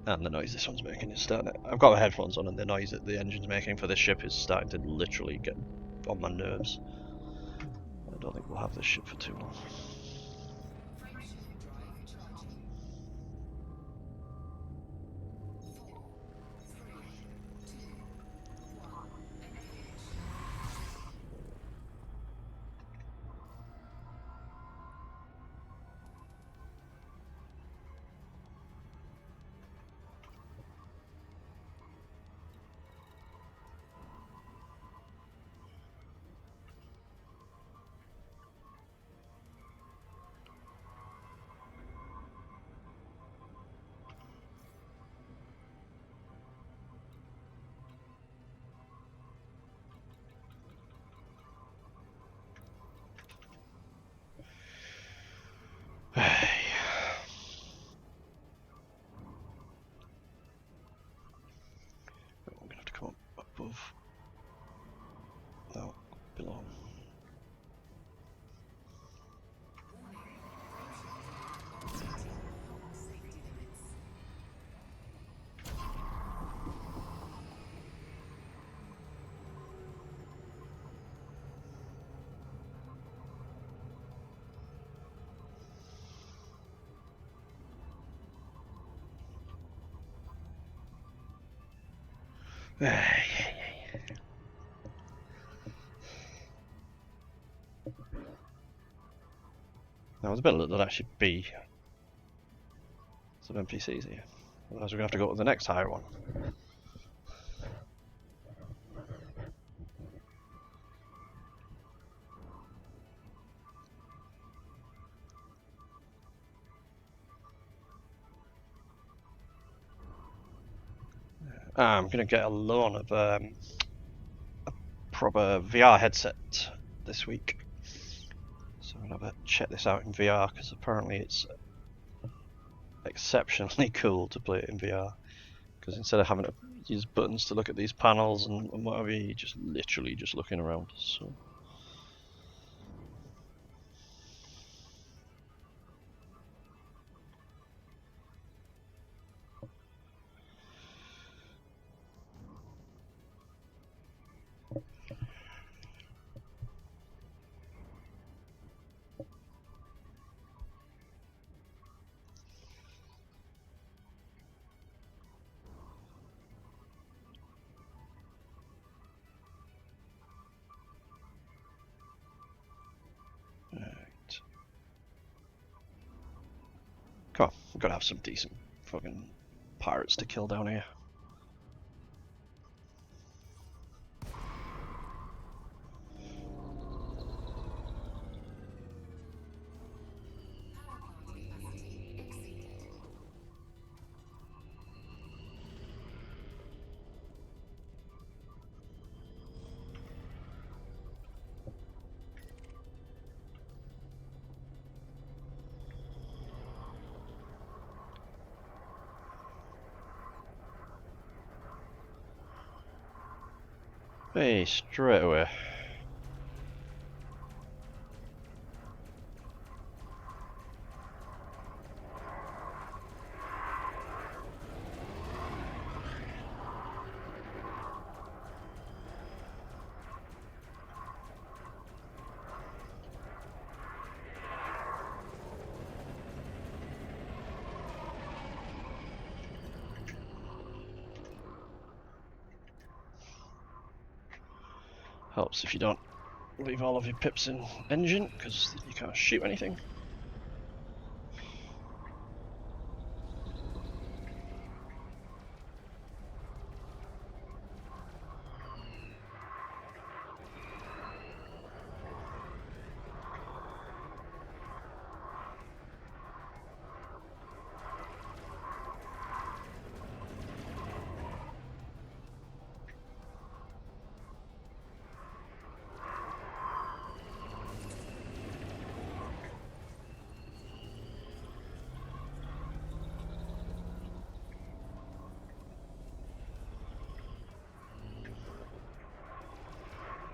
[SPEAKER 13] And the noise this one's making is starting to, I've got my headphones on and the noise that the engine's making for this ship is starting to literally get on my nerves. I don't think we'll have this ship for too long. I'm gonna have to come up above. No, below. Now, there's a bit that there'd actually be some NPCs here. Otherwise, we're going to have to go to the next higher one. I'm going to get a loan of a proper VR headset this week. So I'm going to have to check this out in VR because apparently it's exceptionally cool to play it in VR. Because instead of having to use buttons to look at these panels and whatever, you're just literally just looking around. So. Come on, we've got to have some decent fucking pirates to kill down here. Hey, straight away. Helps if you don't leave all of your pips in engine, because you can't shoot anything.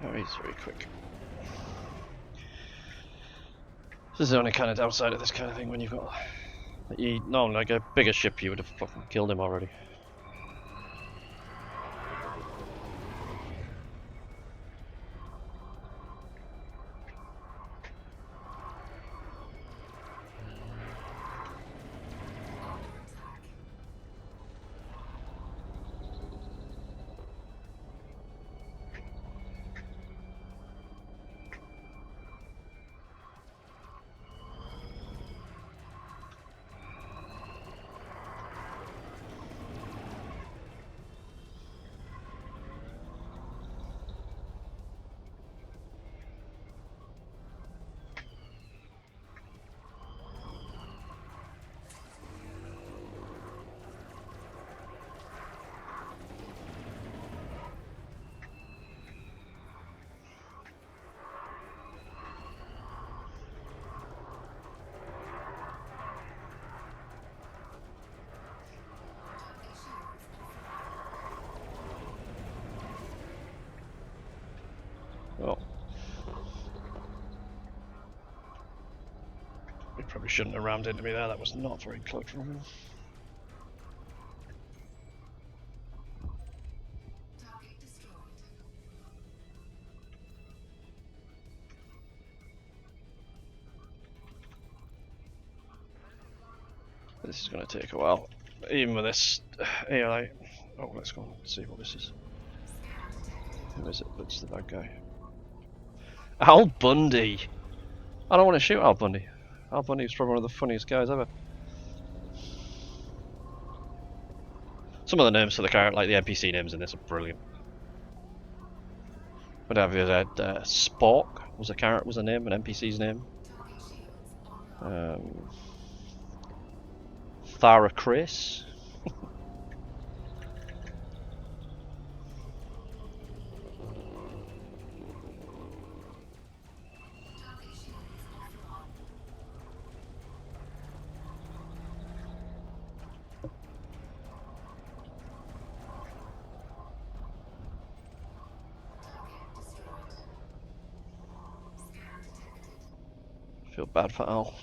[SPEAKER 13] Oh, he's very quick. This is the only kind of downside of this kind of thing when you've got... like a bigger ship, you would have fucking killed him already. Well, we probably shouldn't have rammed into me there. That was not very close from him. This is going to take a while, even with this AI. Oh, let's go and see what this is. Who is it? It's the bad guy. Al Bundy! I don't want to shoot Al Bundy. Al Bundy is probably one of the funniest guys ever. Some of the names for the character, like the NPC names in this, are brilliant. What have you had? Spork was a character, was a name, an NPC's name. Thara Chris. Feel bad for Al.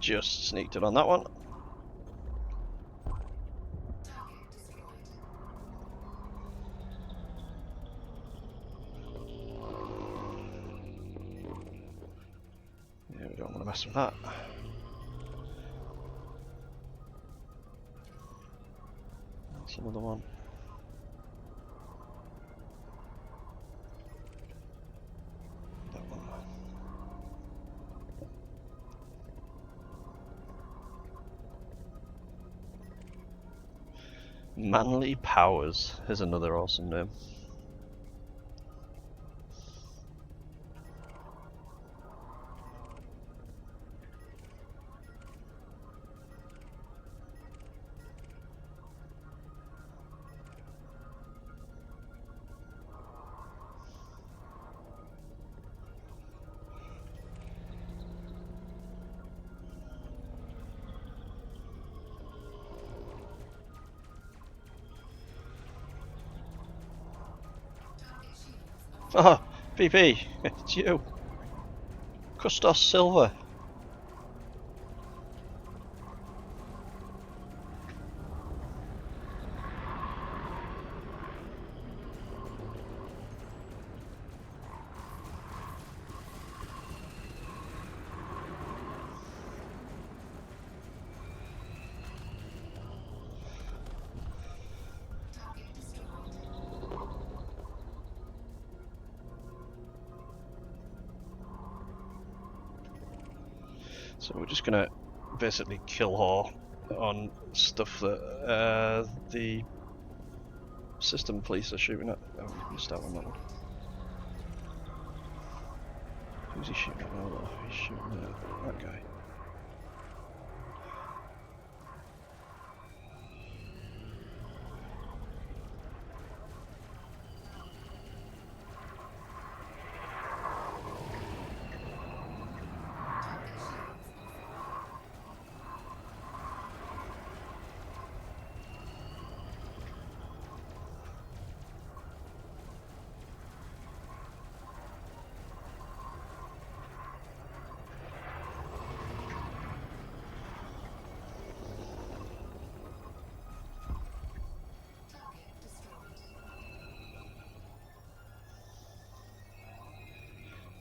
[SPEAKER 13] Just sneaked it on that one. Yeah, we don't want to mess with that. That's another one. That one. Manly Powers is another awesome name. Oh, PP, it's you. Custos Silver. So we're just gonna basically kill her on stuff that the system police are shooting at. Oh, we missed out on that one. Who's he shooting at now though? He's shooting at that guy.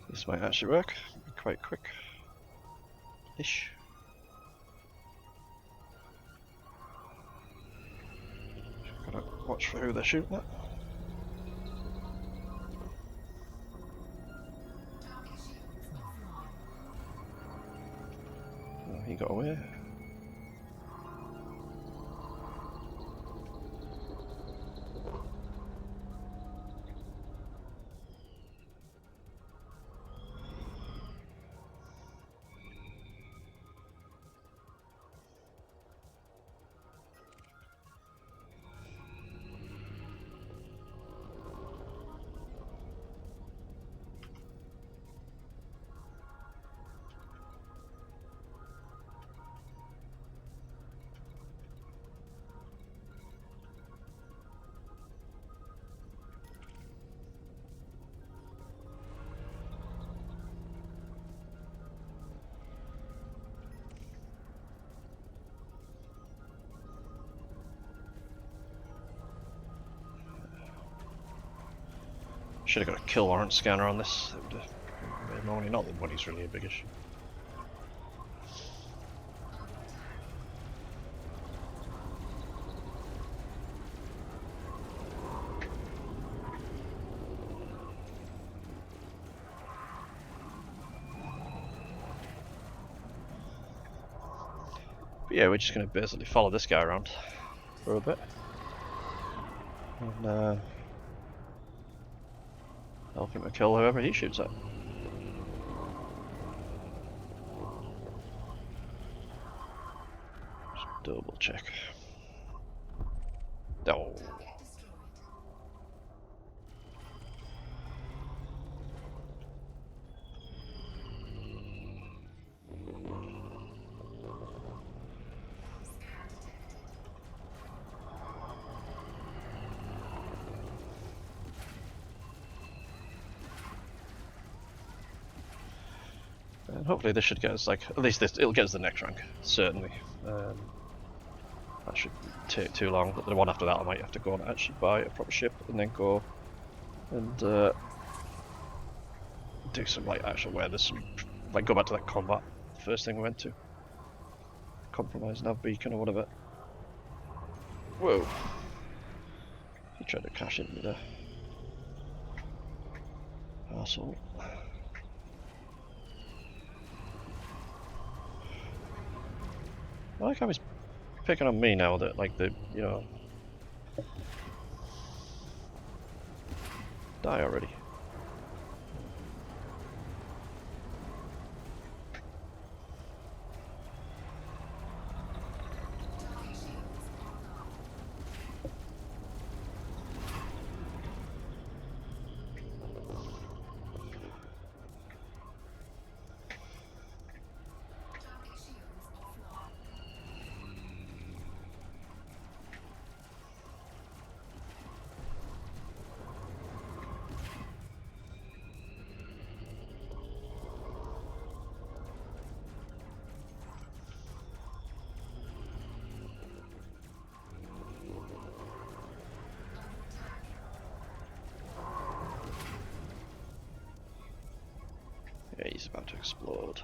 [SPEAKER 13] This might actually work. Be quite quick-ish. Gotta watch for who they're shooting at. Oh, he got away. Should have got a kill warrant scanner on this. It would have made money. Not that money's really a big issue. But yeah, we're just going to basically follow this guy around for a bit. And help him to kill whoever he shoots at. Just double check. Oh. And hopefully this should get us, like, at least this, it'll get us the next rank, certainly. That shouldn't take too long, but the one after that I might have to go and actually buy a proper ship and then go and do some, like, actual where there's some, like, go back to that combat, the first thing we went to. Compromise nav beacon or whatever. Whoa. He tried to cash into me there. Arsehole. I like how he's picking on me now that, like, the, you know... Die already. Yeah, he's about to explode.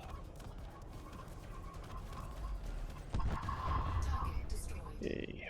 [SPEAKER 13] Yay.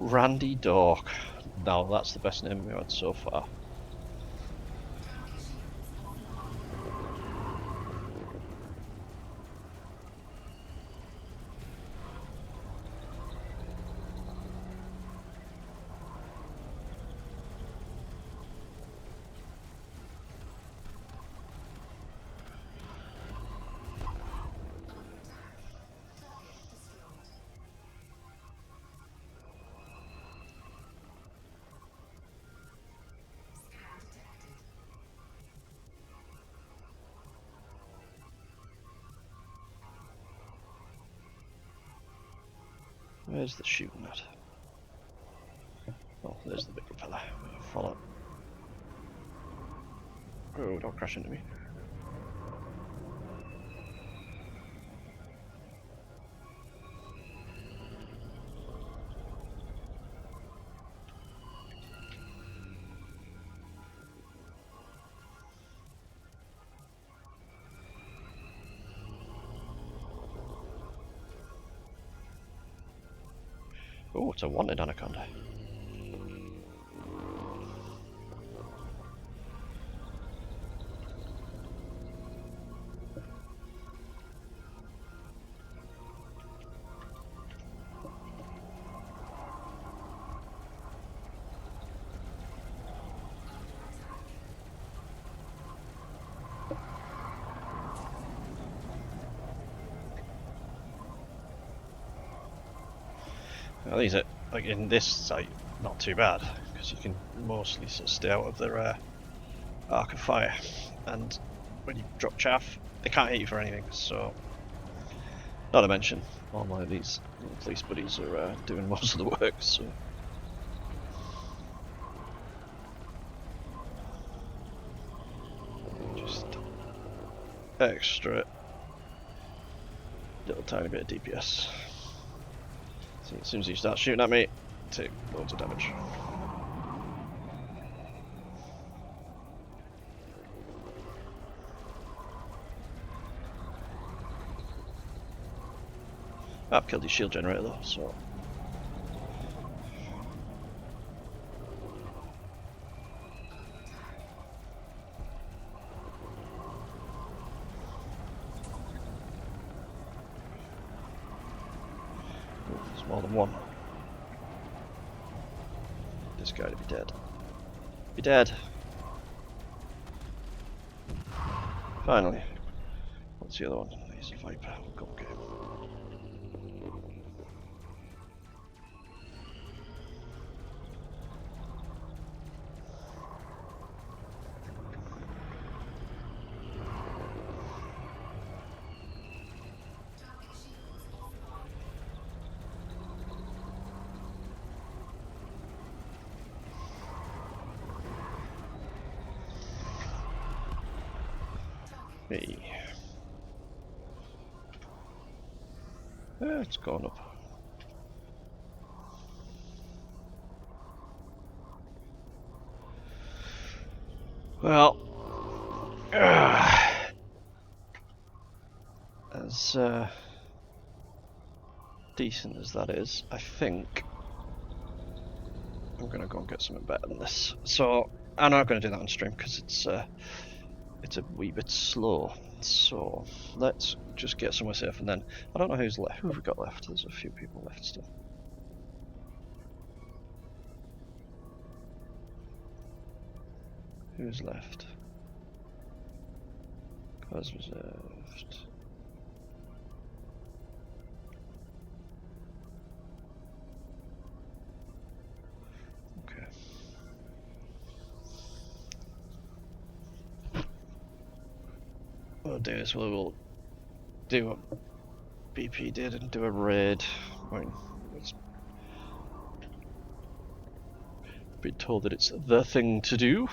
[SPEAKER 13] Randy Dork. Now that's the best name we've had so far. Where's the shooting at? Oh, there's the big fella. Follow. Oh, don't crash into me. Oh, it's a wanted anaconda. Now these are, like in this site, not too bad, because you can mostly sort of stay out of their arc of fire, and when you drop chaff, they can't hit you for anything, so not to mention, all my these little police buddies are doing most of the work, so just extra little tiny bit of DPS. See, as soon as you start shooting at me, take loads of damage. I've killed his shield generator though, so there's more than one. This guy to be dead. Be dead. Finally. What's the other one? He's a Viper. Go get him. Hey. Yeah, it's gone up. Well, as decent as that is, I think I'm gonna go and get something better than this. So I'm not gonna do that on stream because it's a wee bit slow. So let's just get somewhere safe, and then I don't know who's left. Who have we got left? There's a few people left still. Who's left? Cause reserved. Okay. We'll do is we'll do what BP did and do a raid. I mean, it's been told that it's the thing to do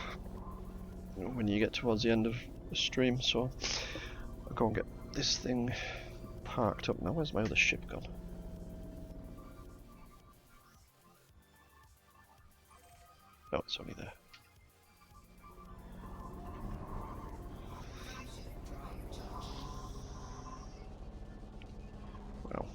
[SPEAKER 13] when you get towards the end of the stream, so I'll go and get this thing parked up now. Where's my other ship gone? Oh, it's only there. Well.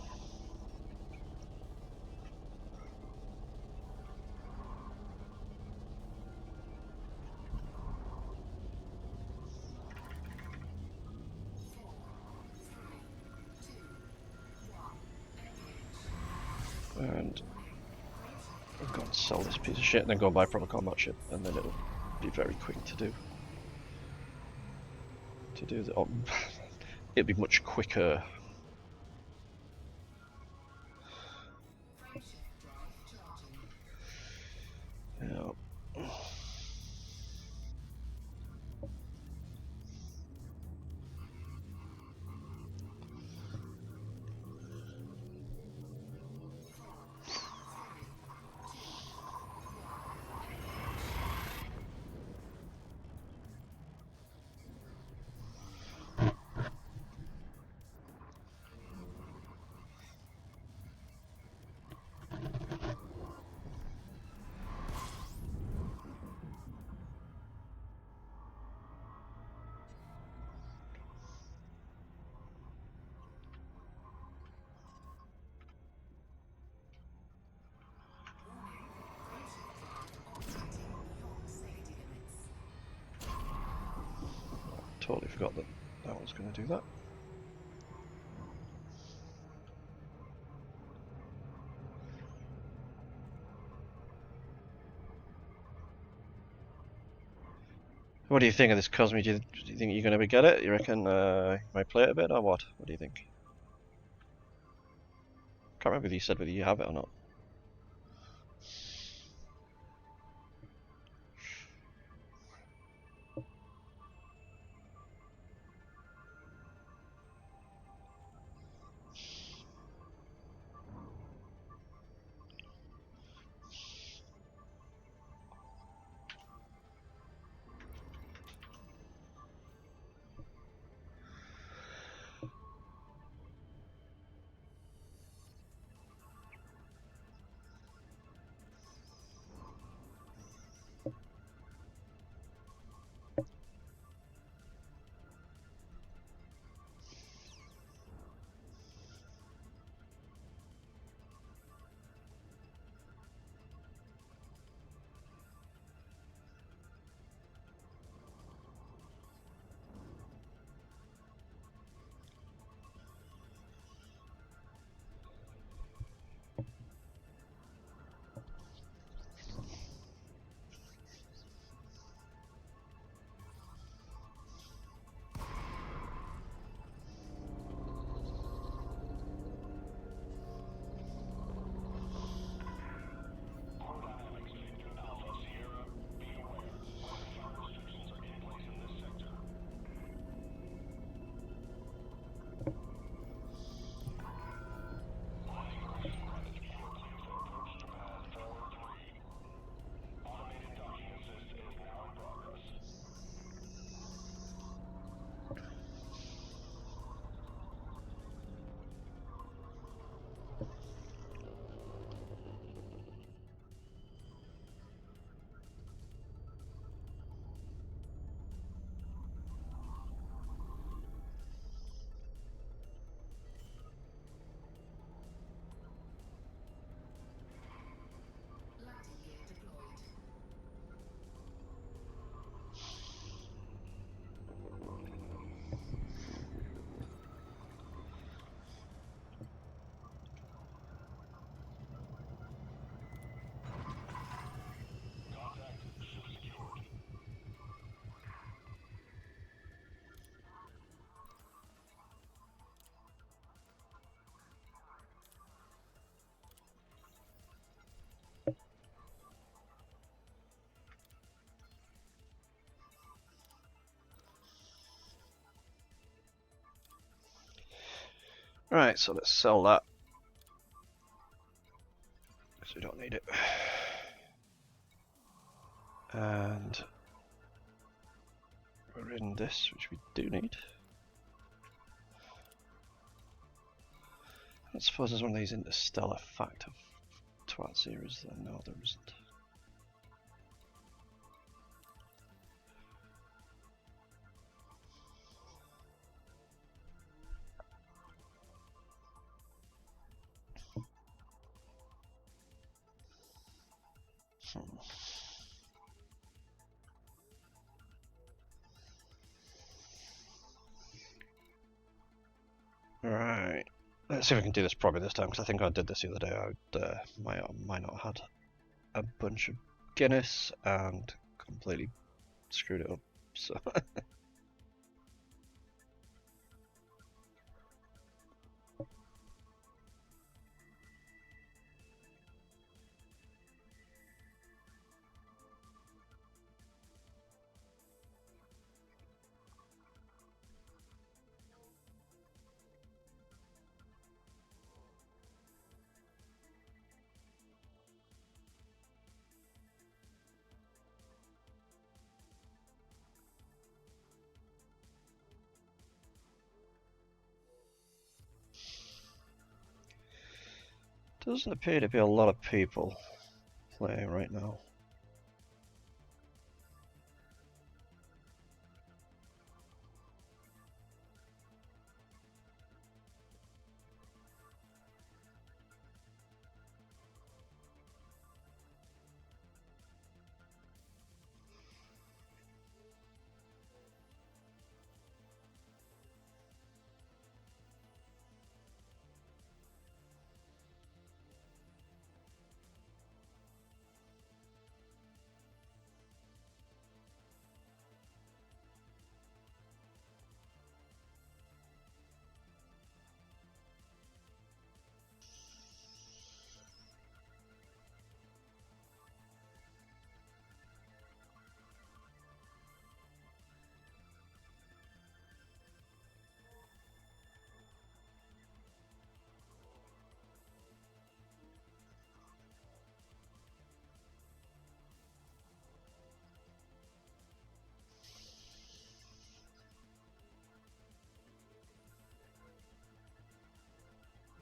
[SPEAKER 13] And I'll go and sell this piece of shit and then go and buy a proper combat ship, and then it'll be very quick to do. It'll be much quicker. Yeah. Totally forgot that that was going to do that. What do you think of this Cosme? Do you think you're going to get it? You reckon you might play it a bit or what? What do you think? Can't remember if you said whether you have it or not. Right, so let's sell that, because we don't need it. And we're in this, which we do need. I suppose there's one of these interstellar fact of twats here, is there? No, there isn't. Right, Let's see if we can do this properly this time, because I think I did this the other day. I might or might not have had a bunch of Guinness and completely screwed it up. So. Doesn't appear to be a lot of people playing right now.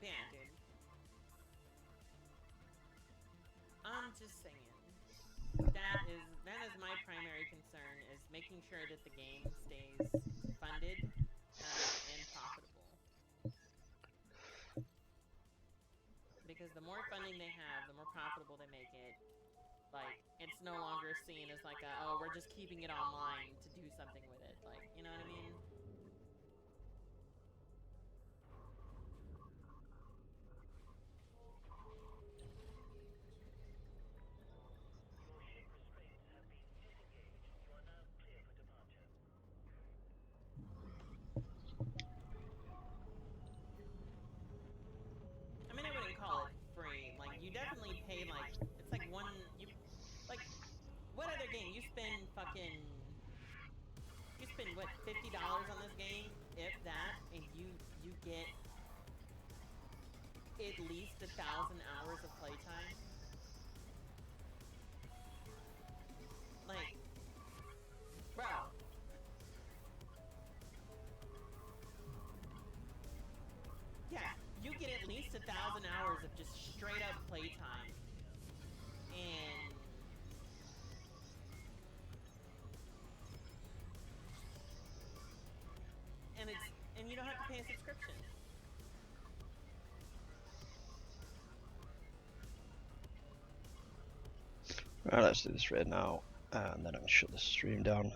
[SPEAKER 14] Yeah, dude. I'm just saying. That is my primary concern, is making sure that the game stays funded and profitable. Because the more funding they have, the more profitable they make it. Like, it's no longer seen as like oh, we're just keeping it online to do something with it. Like, you know what I mean? I mean, I wouldn't call it free. Like, you definitely pay, like, it's like like, what other game? You spend what, $50 on this game, if that, and you get at least 1,000 hours of playtime. Like, bro. Yeah, you get at least 1,000 hours of just straight up playtime. And you don't have to pay a subscription.
[SPEAKER 13] Right, let's do this right now, and then I'm gonna shut the stream down.